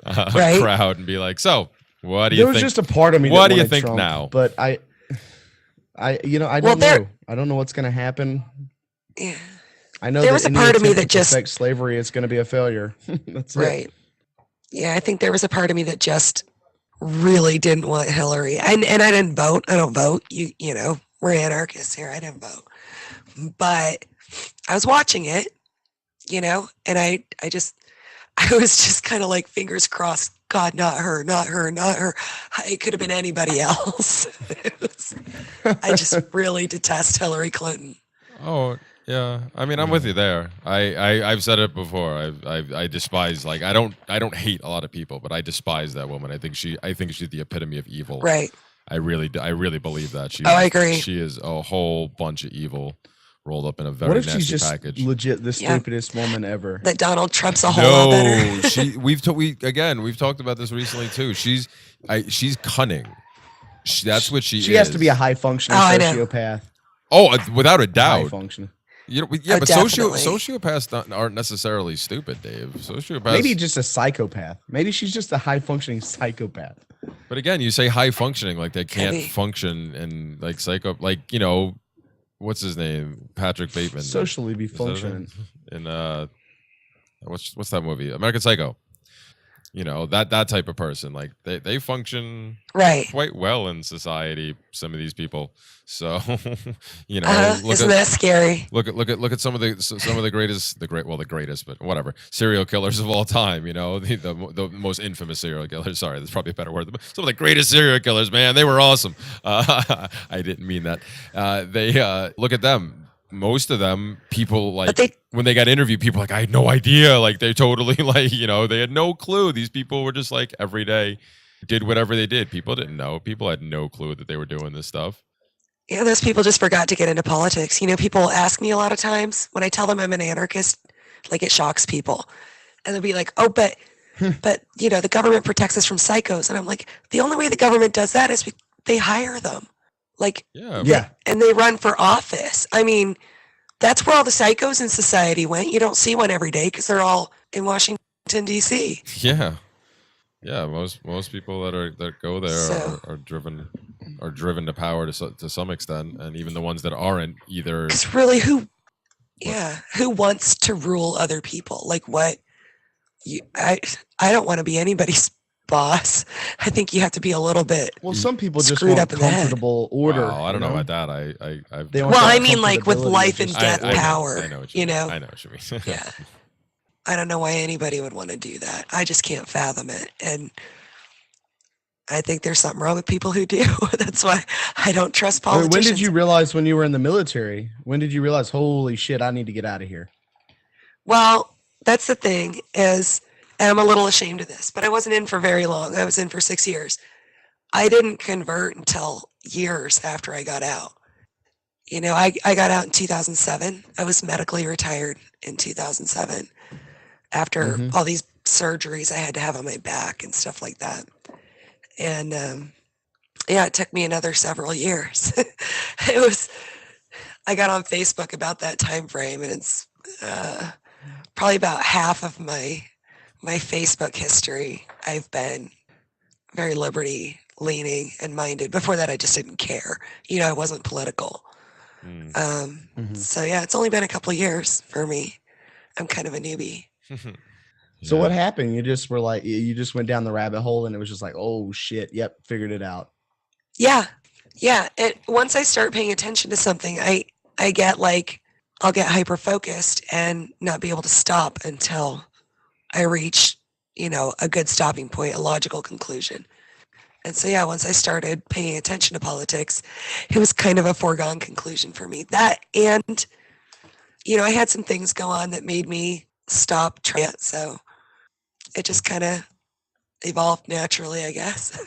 crowd, and be like, so what do you think? There was just a part of me. What do you think Trump, now? But I don't know. I don't know what's going to happen. Yeah. I know there was a part of me that just slavery is going to be a failure. That's right. Yeah, I think there was a part of me that just really didn't want Hillary, and I didn't vote. I don't vote. We're anarchists here. I didn't vote, but I was watching it, and I was just kind of like fingers crossed. God, not her, not her, not her. It could have been anybody else. I just really detest Hillary Clinton. Oh yeah, I mean I'm with you there. I've said it before. I despise, like, I don't hate a lot of people, but I despise that woman. I think she's the epitome of evil. Right. I really believe that. I agree. She is a whole bunch of evil rolled up in a very What if nasty she's just package. legit the Yeah. stupidest woman ever? That Donald Trump's a whole lot better. we've talked about this recently too. She's cunning. That's what she is. She has to be a high functioning Oh, I know. sociopath. Oh, without a High doubt. functioning. Yeah, Oh, but definitely. sociopaths aren't necessarily stupid, Dave. Sociopaths. Maybe just a psychopath. Maybe she's just a high functioning psychopath. But again, you say high functioning, like they can't Maybe. function in like like what's his name, Patrick Bateman. Socially be Is that his functioning. name? In what's that movie? American Psycho. That type of person, like they function Right. quite well in society. Some of these people, so look Isn't that scary? Look at some of the greatest, but whatever, serial killers of all time. The most infamous serial killers. Sorry, that's probably a better word. Some of the greatest serial killers, man, they were awesome. I didn't mean that. They look at them. Most of them, people like when they got interviewed, people like, I had no idea. Like they totally they had no clue. These people were just like every day did whatever they did. People didn't know. People had no clue that they were doing this stuff. Yeah, those people just forgot to get into politics. People ask me a lot of times when I tell them I'm an anarchist, like it shocks people. And they'll be like, oh, but the government protects us from psychos. And I'm like, the only way the government does that is they hire them. Like, Yeah. and they run for office. I mean, that's where all the psychos in society went. You don't see one every day because they're all in Washington, D.C. Yeah. Most people that go there So- are driven to power to some extent, and even the ones that aren't either. Because really, who wants to rule other people? Like what? I don't want to be anybody's boss. I think you have to be a little bit. Well, some people just Screwed want up in the head. comfortable order. Wow, I don't know about that. I've They want Well, that I mean, like with comfortability life of and just- death I power. know what you mean. I know what you mean. Yeah. I don't know why anybody would want to do that. I just can't fathom it. And I think there's something wrong with people who do. That's why I don't trust When politicians. did you realize when you were in the military? When did you realize, holy shit, I need to get out of here? Well, that's the thing is, and I'm a little ashamed of this, but I wasn't in for very long. I was in for 6 years. I didn't convert until years after I got out. I got out in 2007. I was medically retired in 2007 after all these surgeries I had to have on my back and stuff like that. And it took me another several years. I got on Facebook about that time frame, and it's probably about half of my Facebook history. I've been very liberty leaning and minded. Before that, I just didn't care. I wasn't political. So yeah, it's only been a couple of years for me. I'm kind of a newbie. So what happened? You just were like, you just went down the rabbit hole and it was just like, oh shit, yep, figured it out. Yeah. Once I start paying attention to something, I get like, I'll get hyper focused and not be able to stop until I reach, a good stopping point, a logical conclusion. And so, yeah, once I started paying attention to politics, it was kind of a foregone conclusion for me. That and, I had some things go on that made me stop trying it. So it just kind of evolved naturally, I guess.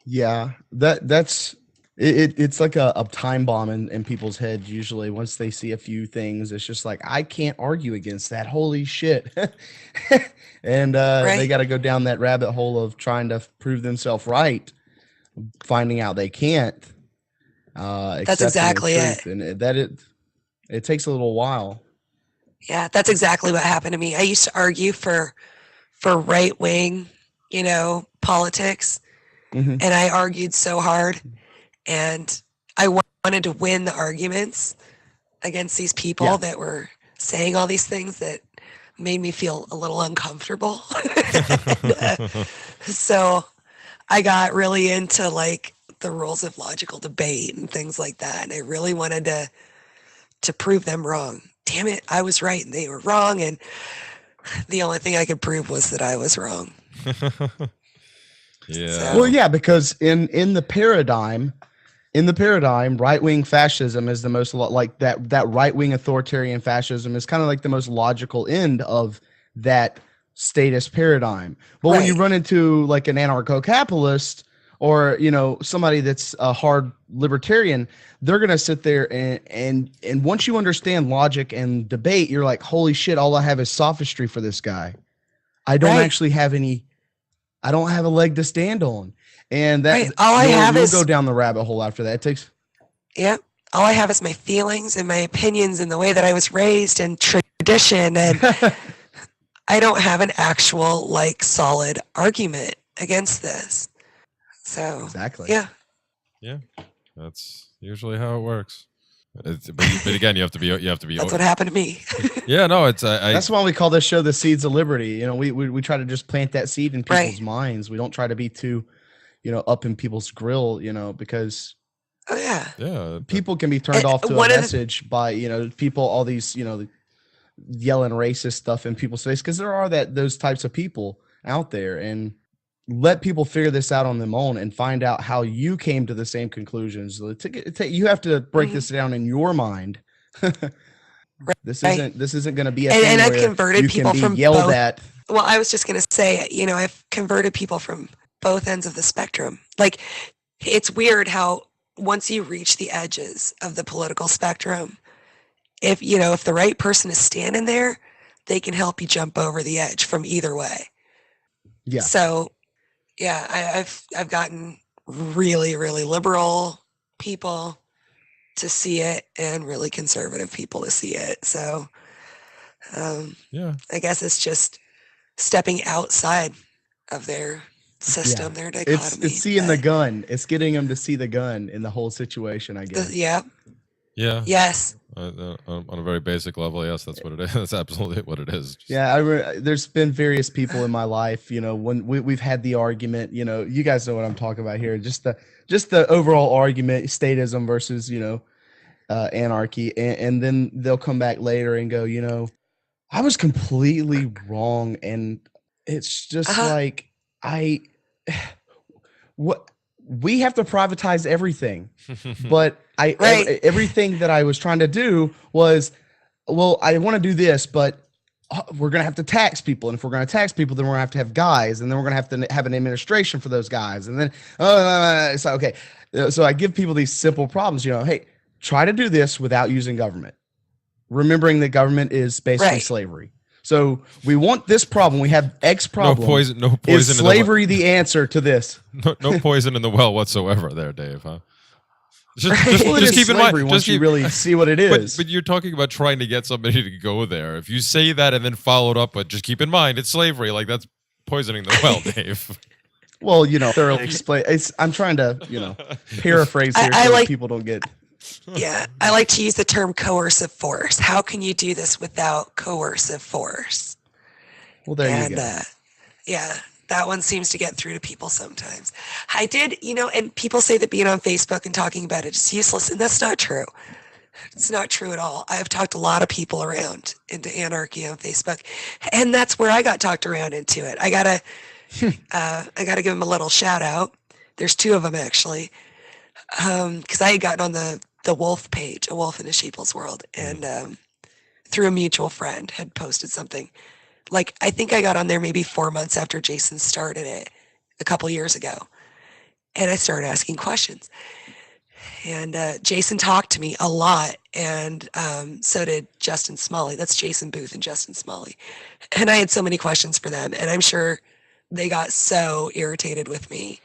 Yeah, that's it. It's like a time bomb in people's heads. Usually, once they see a few things, it's just like, I can't argue against that. Holy shit! And they got to go down that rabbit hole of trying to prove themselves right, finding out they can't. That's exactly it. And it takes a little while. Yeah, that's exactly what happened to me. I used to argue for right wing, politics. Mhm. And I argued so hard, and I wanted to win the arguments against these people that were saying all these things that made me feel a little uncomfortable. So I got really into like the rules of logical debate and things like that. And I really wanted to prove them wrong. Damn it, I was right and they were wrong. And the only thing I could prove was that I was wrong. Yeah. Well, yeah, because in the paradigm, right-wing fascism is the most like that right-wing authoritarian fascism is kind of like the most logical end of that statist paradigm. But when you Right. run into like an anarcho-capitalist or somebody that's a hard libertarian, they're gonna sit there and once you understand logic and debate, you're like, holy shit, all I have is sophistry for this guy. I don't Right. actually have I don't have a leg to stand on. And that Right. All I you'll- have you'll is- go down the rabbit hole after that. It takes Yeah. All I have is my feelings and my opinions and the way that I was raised and tradition. And I don't have an actual, like, solid argument against this. So, exactly. yeah. That's usually how it works. But again, you have to be. That's what happened to me. Yeah, no, it's. That's why we call this show the Seeds of Liberty. We try to just plant that seed in people's Right. minds. We don't try to be too, up in people's grill, because Oh, yeah. Yeah. people can be turned And off to a one of the- message by, people, all these, yelling racist stuff in people's face, because there are those types of people out there, and let people figure this out on their own and find out how you came to the same conclusions. You have to break Mhm. this down in your mind. This Right. isn't going to be a And- thing and I've where converted you can people be from yelled both. at. Well, I was just going to say, I've converted people from both ends of the spectrum. Like, it's weird how once you reach the edges of the political spectrum, if the right person is standing there, they can help you jump over the edge from either way. Yeah. So, yeah, I've gotten really, really liberal people to see it and really conservative people to see it. So, Yeah. I guess it's just stepping outside of their system, their dichotomy. It's seeing the but gun. It's getting them to see the gun in the whole situation, I guess. yeah, Yeah. yes, On a very basic level, yes, that's what it is. That's absolutely what it is. Just- Yeah, there's been various people in my life, when we've had the argument, you guys know what I'm talking about here. Just the overall argument, statism versus, anarchy. And then they'll come back later and go, I was completely wrong. And it's just Uh-huh. like, what we have to privatize everything. But Right. everything that I was trying to do was, well, I want to do this, but we're going to have to tax people. And if we're going to tax people, then we're going to have guys, and then we're going to have an administration for those guys. And then, it's like, okay. So I give people these simple problems, hey, try to do this without using government, remembering that government is basically Right. slavery. So we want this problem. We have X problem. No poison. Is in slavery the answer to this? no poison in the well whatsoever, there, Dave. Huh? Just, Right. Well, it just is keep in slavery mind. once Just you keep, really see what it is. but you're talking about trying to get somebody to go there. If you say that and then follow it up, but just keep in mind it's slavery. Like that's poisoning the well, Dave. Well, thoroughly explain. I'm trying to, paraphrase here I so like- people don't get. yeah. I like to use the term coercive force. How can you do this without coercive force? Well, there And you go. yeah, that one seems to get through to people sometimes. I did, and people say that being on Facebook and talking about it is useless, and that's not true. It's not true at all. I've talked a lot of people around into anarchy on Facebook, and that's where I got talked around into it. I gotta give them a little shout out. There's two of them actually, because I had gotten on the Wolf page, A Wolf in a Sheeple's World, and through a mutual friend had posted something. Like, I think I got on there maybe 4 months after Jason started it a couple years ago. And I started asking questions. And Jason talked to me a lot. And so did Justin Smalley. That's Jason Booth and Justin Smalley. And I had so many questions for them. And I'm sure they got so irritated with me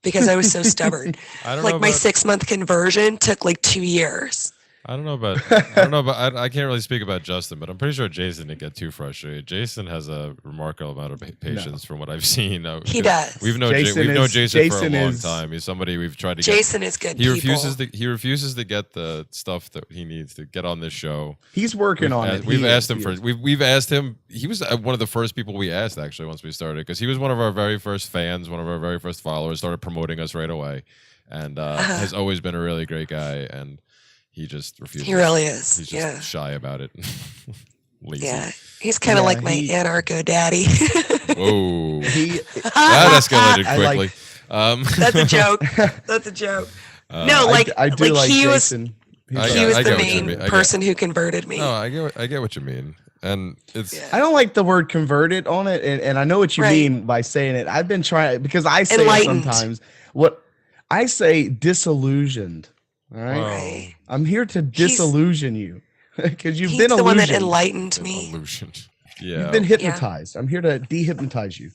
because I was so stubborn. I don't know Like, my about- 6-month conversion took like 2 years. I don't know about. I can't really speak about Justin, but I'm pretty sure Jason didn't get too frustrated. Jason has a remarkable amount of patience from what I've seen. He does. We've known Jason we've known is- Jason for a Jason long is- time. He's somebody we've tried to Jason is good get. He people. refuses to get the stuff that he needs to get on this show. He's working on it. We've He asked is, him he for. is. We've asked him. He was one of the first people we asked actually once we started because he was one of our very first fans, one of our very first followers. Started promoting us right away, and has always been a really great guy. And he just refuses. He really is. He's just Yeah. shy about it. Lazy. Yeah, he's kind of Yeah, like my he- anarcho daddy. Whoa. He That escalated I like- quickly. That's a joke. That's a joke. No, like I do like he was Jason. He's I he get- was I the get what you mean. main I get- person who converted me. No, I get what you mean. And it's Yeah. I don't like the word converted on it, and I know what you Right. mean by saying it. I've been trying because I say it Enlightened. sometimes. What I say, disillusioned. All right, Wow. Right. I'm here to disillusion you because you've He's been the one that illusioned. enlightened me. illusion. Yeah. You've been hypnotized. I'm here to dehypnotize you.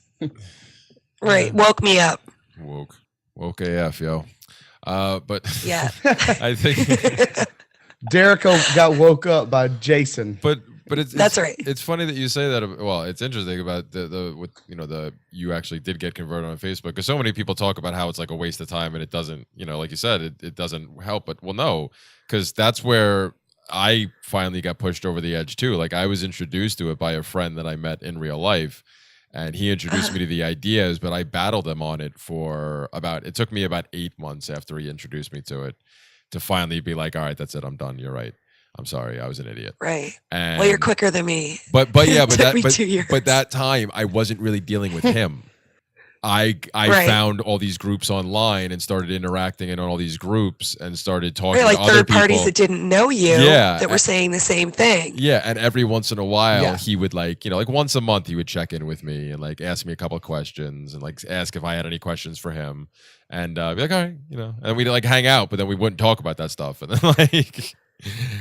Right. Woke me up. Woke AF, yo. But Yeah. I think Jericho got woke up by Jason. but it's That's right. It's funny that you say that. Well, it's interesting about the with you actually did get converted on Facebook, because so many people talk about how it's like a waste of time and it doesn't, like you said, it doesn't help. But well, no, because that's where I finally got pushed over the edge too. Like I was introduced to it by a friend that I met in real life, and he introduced me to the ideas, but I battled him on it for it took me about 8 months after he introduced me to it to finally be like, all right, that's it, I'm done. You're right. I'm sorry, I was an idiot. Right. And Well, you're quicker than me. But yeah, but Took me that 2 years. but that time I wasn't really dealing with him. I Right. found all these groups online and started interacting in all these groups and started talking Right, like to other third people. parties that didn't know you Yeah, that were saying the same thing. Yeah, and every once in a while Yeah. he would like once a month he would check in with me and like ask me a couple of questions and like ask if I had any questions for him, and be like, all right, and we'd like hang out, but then we wouldn't talk about that stuff, and then like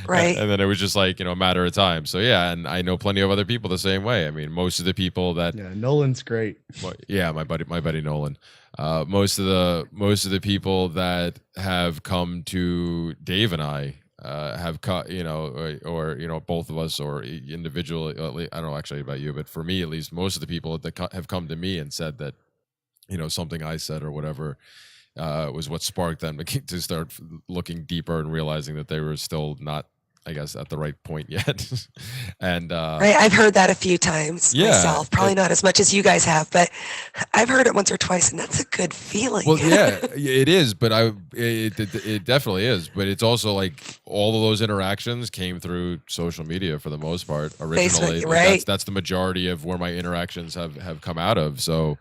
Right. and then it was just like a matter of time. So yeah, and I know plenty of other people the same way. I mean, most of the people that Yeah, Nolan's great. well, yeah, my buddy Nolan. Most of the people that have come to Dave and I have cut, or both of us, or individually. I don't know actually about you, but for me at least, most of the people that have come to me and said that, something I said or whatever was what sparked them to start looking deeper and realizing that they were still not, I guess, at the right point yet. And Right. I've heard that a few times Yeah, myself. Probably not as much as you guys have, but I've heard it once or twice, and that's a good feeling. well, yeah, it is, but it definitely is. But it's also like all of those interactions came through social media for the most part originally. Facebook, Like, right. that's the majority of where my interactions have come out of. So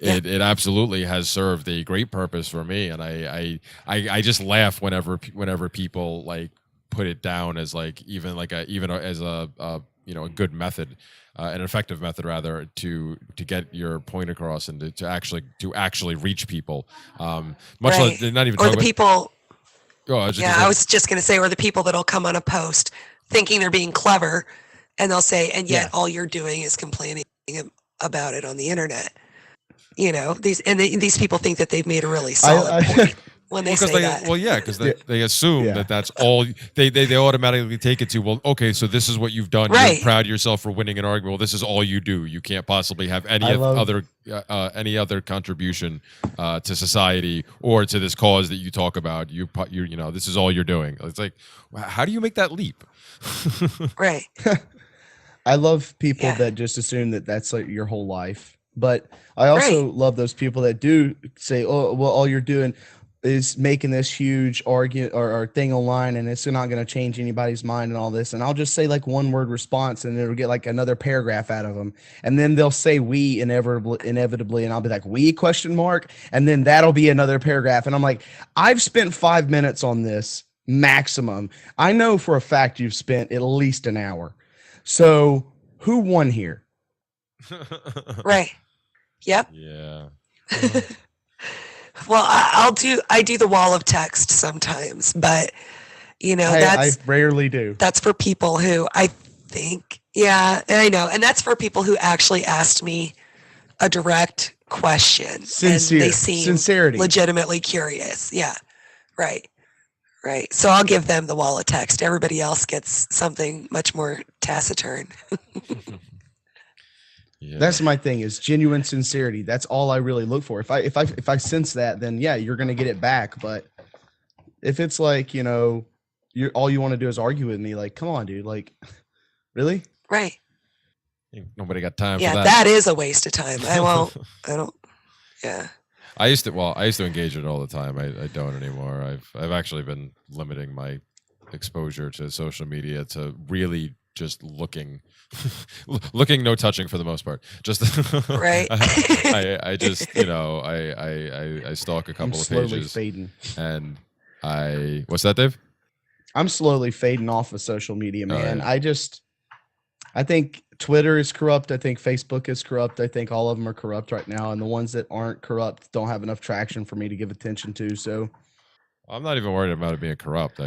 Yeah. it absolutely has served a great purpose for me, and I just laugh whenever people like put it down as like as a good method, an effective method rather to get your point across and to actually reach people. Much Right. less, not even Or the talking people, about, I was just yeah, gonna I say- was just going to say, or the people that'll come on a post thinking they're being clever, and they'll say, and yet Yeah. all you're doing is complaining about it on the internet. These people think that they've made a really solid point when they say that. Well, yeah, because they assume Yeah. that that's all they automatically take it to. Well, okay, so this is what you've done. Right. You're proud of yourself for winning an argument. Well, this is all you do. You can't possibly have any I love- other contribution to society or to this cause that you talk about. This is all you're doing. It's like, how do you make that leap? Right. I love people Yeah. that just assume that that's like your whole life. But I also Right. love those people that do say, "Oh, well, all you're doing is making this huge argument or thing online, and it's not going to change anybody's mind and all this." And I'll just say like one word response, and it'll get like another paragraph out of them, and then they'll say "we" inevitably, and I'll be like "we?" ? And then that'll be another paragraph, and I'm like, I've spent 5 minutes on this maximum. I know for a fact you've spent at least an hour. So who won here? Right. Yep. Yeah. Well, I do the wall of text sometimes, but I that's rarely do. that's for people who I think, yeah, I know, and that's for people who actually asked me a direct question, Sincere. and they seem Sincerity. legitimately curious. Yeah, right. So I'll give them the wall of text. Everybody else gets something much more taciturn. Yeah. That's my thing, is genuine sincerity. That's all I really look for. If I sense that, then yeah, you're gonna get it back. But if it's like, you're all you want to do is argue with me, like, come on, dude, like, really? Right. Nobody got time Yeah, for that is a waste of time. I don't. Yeah. I used to engage in it all the time. I don't anymore. I've actually been limiting my exposure to social media to really just looking, looking, no touching for the most part. Just Right. I just I stalk a I'm couple of slowly pages, fading. and what's that, Dave? I'm slowly fading off of social media, Oh, man. yeah. I think Twitter is corrupt. I think Facebook is corrupt. I think all of them are corrupt right now, and the ones that aren't corrupt don't have enough traction for me to give attention to. So I'm not even worried about it being corrupt.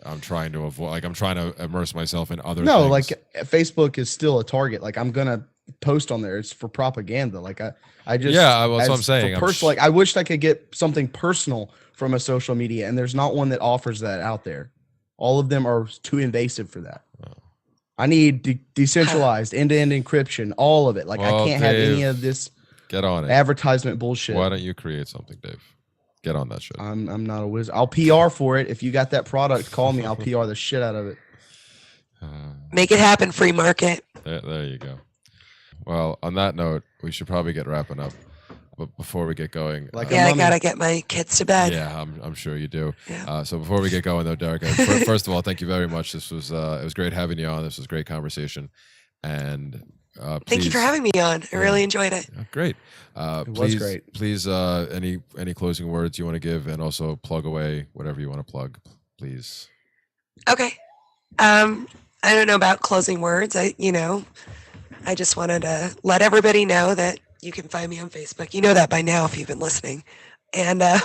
I'm trying to avoid, like, I'm trying to immerse myself in other no, things. like Facebook is still a target. Like I'm gonna post on there. It's for propaganda. Like I just Yeah, well, that's what I'm as saying. for like I wished I could get something personal from a social media, and there's not one that offers that out there. All of them are too invasive for that. Oh. I need decentralized end-to-end encryption, all of it. Like Well, I can't have any Dave, of this get on it. advertisement bullshit. Why don't you create something, Dave? Get on that shit. I'm not a wizard. I'll PR for it. If you got that product, call me. I'll PR the shit out of it. Make it happen, free market. There you go. Well, on that note, we should probably get wrapping up. But before we get going, Like a Yeah, I mummy. gotta get my kids to bed. yeah, I'm sure you do. Yeah. So before we get going, though, Derek, first of all, thank you very much. This was it was great having you on. This was a great conversation, and Thank you for having me on. I really enjoyed it. Great. was Please, great. Please, any closing words you want to give, and also plug away whatever you want to plug, please. Okay. I don't know about closing words. I just wanted to let everybody know that you can find me on Facebook. You know that by now if you've been listening. And I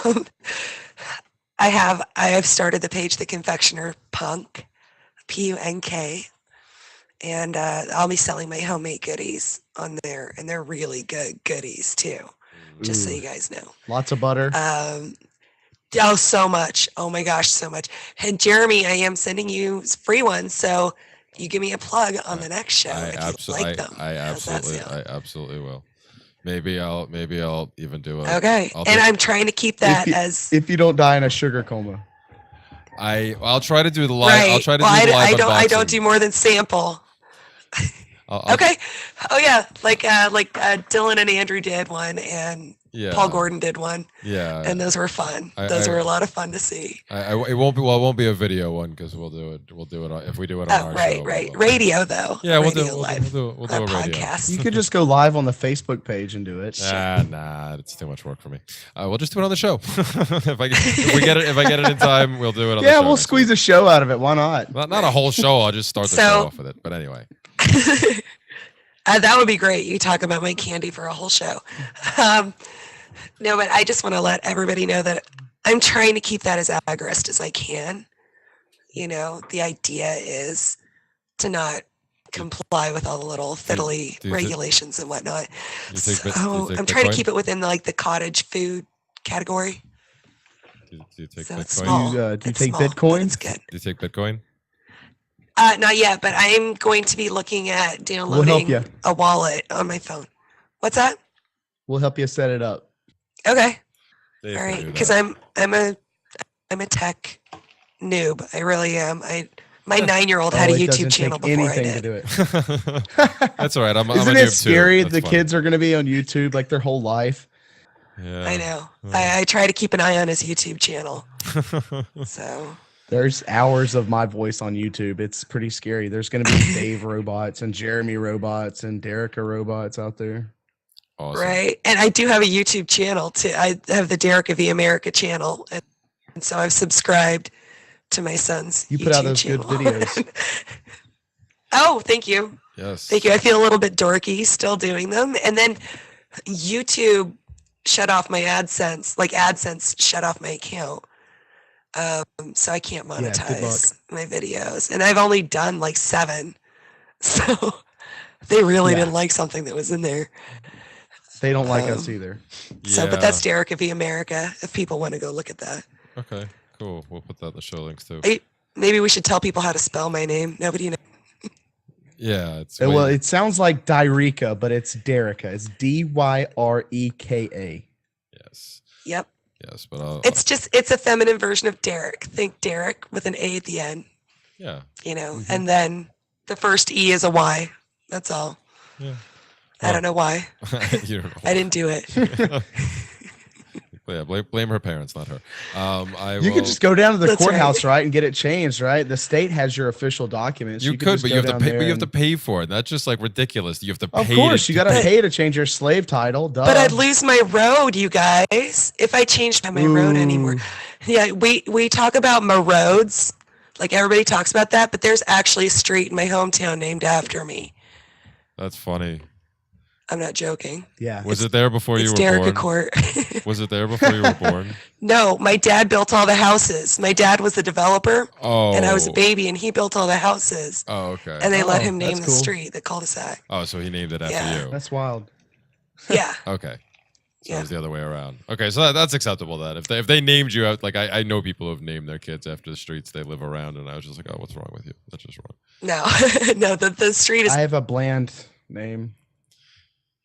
have started the page, The Confectioner Punk, Punk, and I'll be selling my homemade goodies on there, and they're really good goodies too. Just so Ooh. you guys know. Lots of butter. Oh, so much. Oh my gosh, so much. And Jeremy, I am sending you free ones, so you give me a plug on the next show if you like them. How's that sound? I absolutely will. Maybe I'll even do it. Okay, and I'm trying to keep that as if you don't die in a sugar coma. I'll try to do the live. right. I'll try to well, do the live I don't unboxing. do more than sample. Okay. Oh yeah, like Dylan and Andrew did one, and Yeah. Paul Gordon did one, Yeah. and those were fun. I- Those I- were a lot of fun to see. It won't be a video one because we'll do it if we do it on our Right, show. right. we'll- Radio though. Yeah, we'll radio do live. we'll do a radio. podcast. You could just go live on the Facebook page and do it. Nah, it's too much work for me. We'll just do it on the show. if I get it in time, we'll do it on the show. Yeah, we'll next squeeze a show out of it. Why not? week. Not a whole show. I'll just start the So- show off with it. But anyway, That would be great. You talk about my candy for a whole show. No, but I just want to let everybody know that I'm trying to keep that as agorist as I can. The idea is to not comply with all the little fiddly do you regulations and whatnot. you take So Bit- I'm trying to Bitcoin? keep it within like the cottage food category. do you take So it's Bitcoin? small. Do you It's take small, but Bitcoin? It's good. Do you take Bitcoin? Not yet, but I'm going to be looking at We'll help downloading you. a wallet on my phone. What's that? We'll help you set it up. Okay. Dave All can right, do because that. I'm a tech noob. I really am. My 9-year-old had a Oh, it YouTube doesn't channel take before I anything to did. do it. That's all right. I'm a Isn't noob it too. scary? That's The fine. kids are going to be on YouTube like their whole life. Yeah. I know. I try to keep an eye on his YouTube channel. So There's hours of my voice on YouTube. It's pretty scary. There's going to be Dave robots and Jeremy robots and Derica robots out there. Awesome. right, and I do have a YouTube channel too. I have the Derek of the America channel, and so I've subscribed to my son's. You put out YouTube those good channel. videos. Oh, thank you. Yes. Thank you. I feel a little bit dorky still doing them. And then YouTube shut off my AdSense. Like AdSense shut off my account. So I can't good luck. monetize my videos. And I've only done like 7. So they really Yeah. didn't like something that was in there. They don't like us either. So, but that's Derek of the America, if people want to go look at that. Okay. Cool. We'll put that in the show links too. Maybe we should tell people how to spell my name. Nobody knows. Yeah. It's Well, way- it sounds like Dyreka, but it's Derica. It's Dyreka. yes. Yep. Yes. But It's a feminine version of Derek. Think Derek with an A at the end. yeah. And then the first E is a Y. That's all. Yeah. I don't know why. You don't know. I didn't do it. Yeah, blame her parents, not her. You could just go down to the That's courthouse, right. right, and get it changed, right? The state has your official documents. You could, just but go you have to down pay. there But you have to and- pay for it. That's just like ridiculous. You have to pay. Of course, you got to But- pay to change your slave title. Duh. But I'd lose my road, you guys, if I changed my road anymore. Ooh. Yeah, we talk about my roads, like everybody talks about that, but there's actually a street in my hometown named after me. That's funny. I'm not joking. Yeah. Was it there before you It's were Derica born? Court. Was it there before you were born? No, my dad built all the houses. My dad was the developer, Oh. and I was a baby, and he built all the houses. Oh, okay. And they let Oh, him name that's the cool. street, the cul-de-sac. Oh, so he named it after Yeah. you. That's wild. Yeah. Okay. So Yeah. it was the other way around. Okay, so that's acceptable then. If they named you out, like I know people who've named their kids after the streets they live around, and I was just like, oh, what's wrong with you? That's just wrong. No, no, the street is I have a bland name.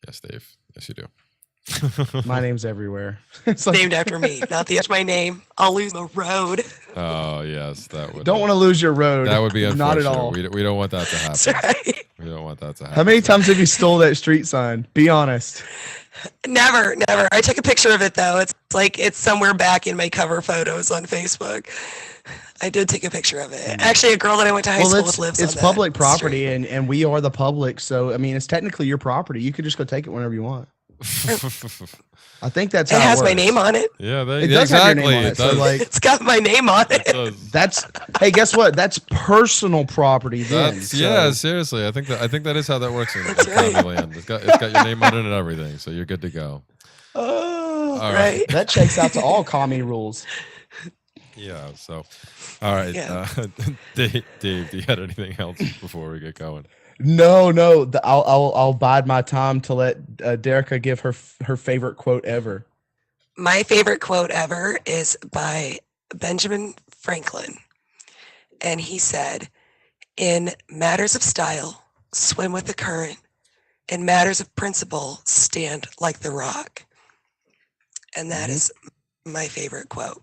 Yes, Dave. Yes, you do. My name's everywhere. It's like, named after me, not the my name. I'll lose the road. Oh yes, that would. don't want to lose your road. That would be not unfortunate. at all. We don't want that to happen. That's right. We don't want that to happen. How many times have you stole that street sign? Be honest. Never. I took a picture of it though. It's like it's somewhere back in my cover photos on Facebook. I did take a picture of it. Actually, a girl that I went to high school with lives on it's that public property, street. and we are the public. So I mean, it's technically your property. You could just go take it whenever you want. I think that's how It has my works. name on it. Yeah, It does have your exactly. name on it. So does. like, It's got my name on It it. does. that's hey, guess what? That's personal property. Then That's so- yeah, seriously. I think that is how that works in That's right. Land. It's got your name on it and everything, so you're good to go. Oh, All right. that checks out to all commie rules. Yeah. So, all right, Yeah. Dave, do you had anything else before we get going? No. I'll bide my time to let Derica give her favorite quote ever. My favorite quote ever is by Benjamin Franklin. And he said, "In matters of style, swim with the current. In matters of principle, stand like the rock." And that is my favorite quote.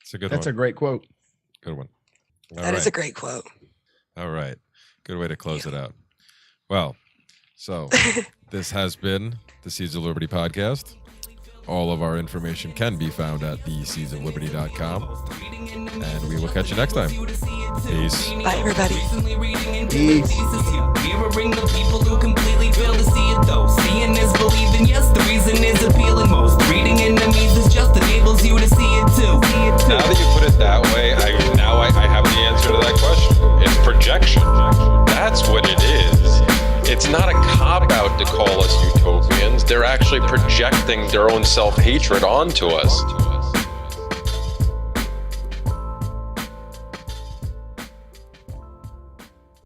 It's a good That's a one. great quote. Good one. That is a great quote. All right. Good way to close it out. Well, so this has been the Seeds of Liberty podcast. All of our information can be found at theseedsofliberty.com. And we will catch you next time. Peace. Bye, everybody. Peace. Mirroring the people who completely fail to see it though. Seeing is believing, yes, the reason is appealing most. Reading enemies is just enables you to see it too. Now that you put it that way, I have the answer to that question. It's projection. That's what it is. It's not a cop-out to call us utopians. They're actually projecting their own self-hatred onto us.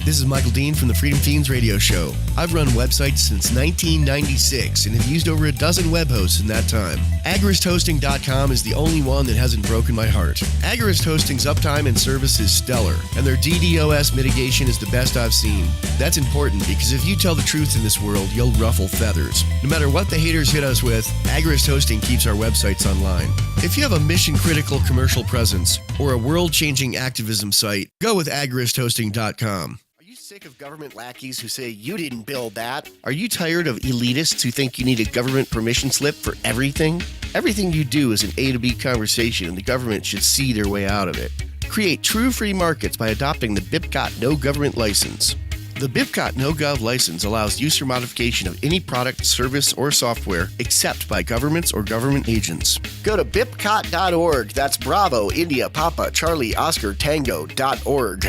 This is Michael Dean from the Freedom Teens radio show. I've run websites since 1996 and have used over a dozen web hosts in that time. AgoristHosting.com is the only one that hasn't broken my heart. Agorist Hosting's uptime and service is stellar, and their DDoS mitigation is the best I've seen. That's important because if you tell the truth in this world, you'll ruffle feathers. No matter what the haters hit us with, Agorist Hosting keeps our websites online. If you have a mission-critical commercial presence or a world-changing activism site, go with AgoristHosting.com. Sick of government lackeys who say you didn't build that? Are you tired of elitists who think you need a government permission slip for everything? Everything you do is an A to B conversation, and the government should see their way out of it. Create true free markets by adopting the BIPCOT No Government License. The BIPCOT No Gov license allows use or modification of any product, service, or software except by governments or government agents. Go to bipcot.org. That's Bravo, India, Papa, Charlie, Oscar, Tango.org.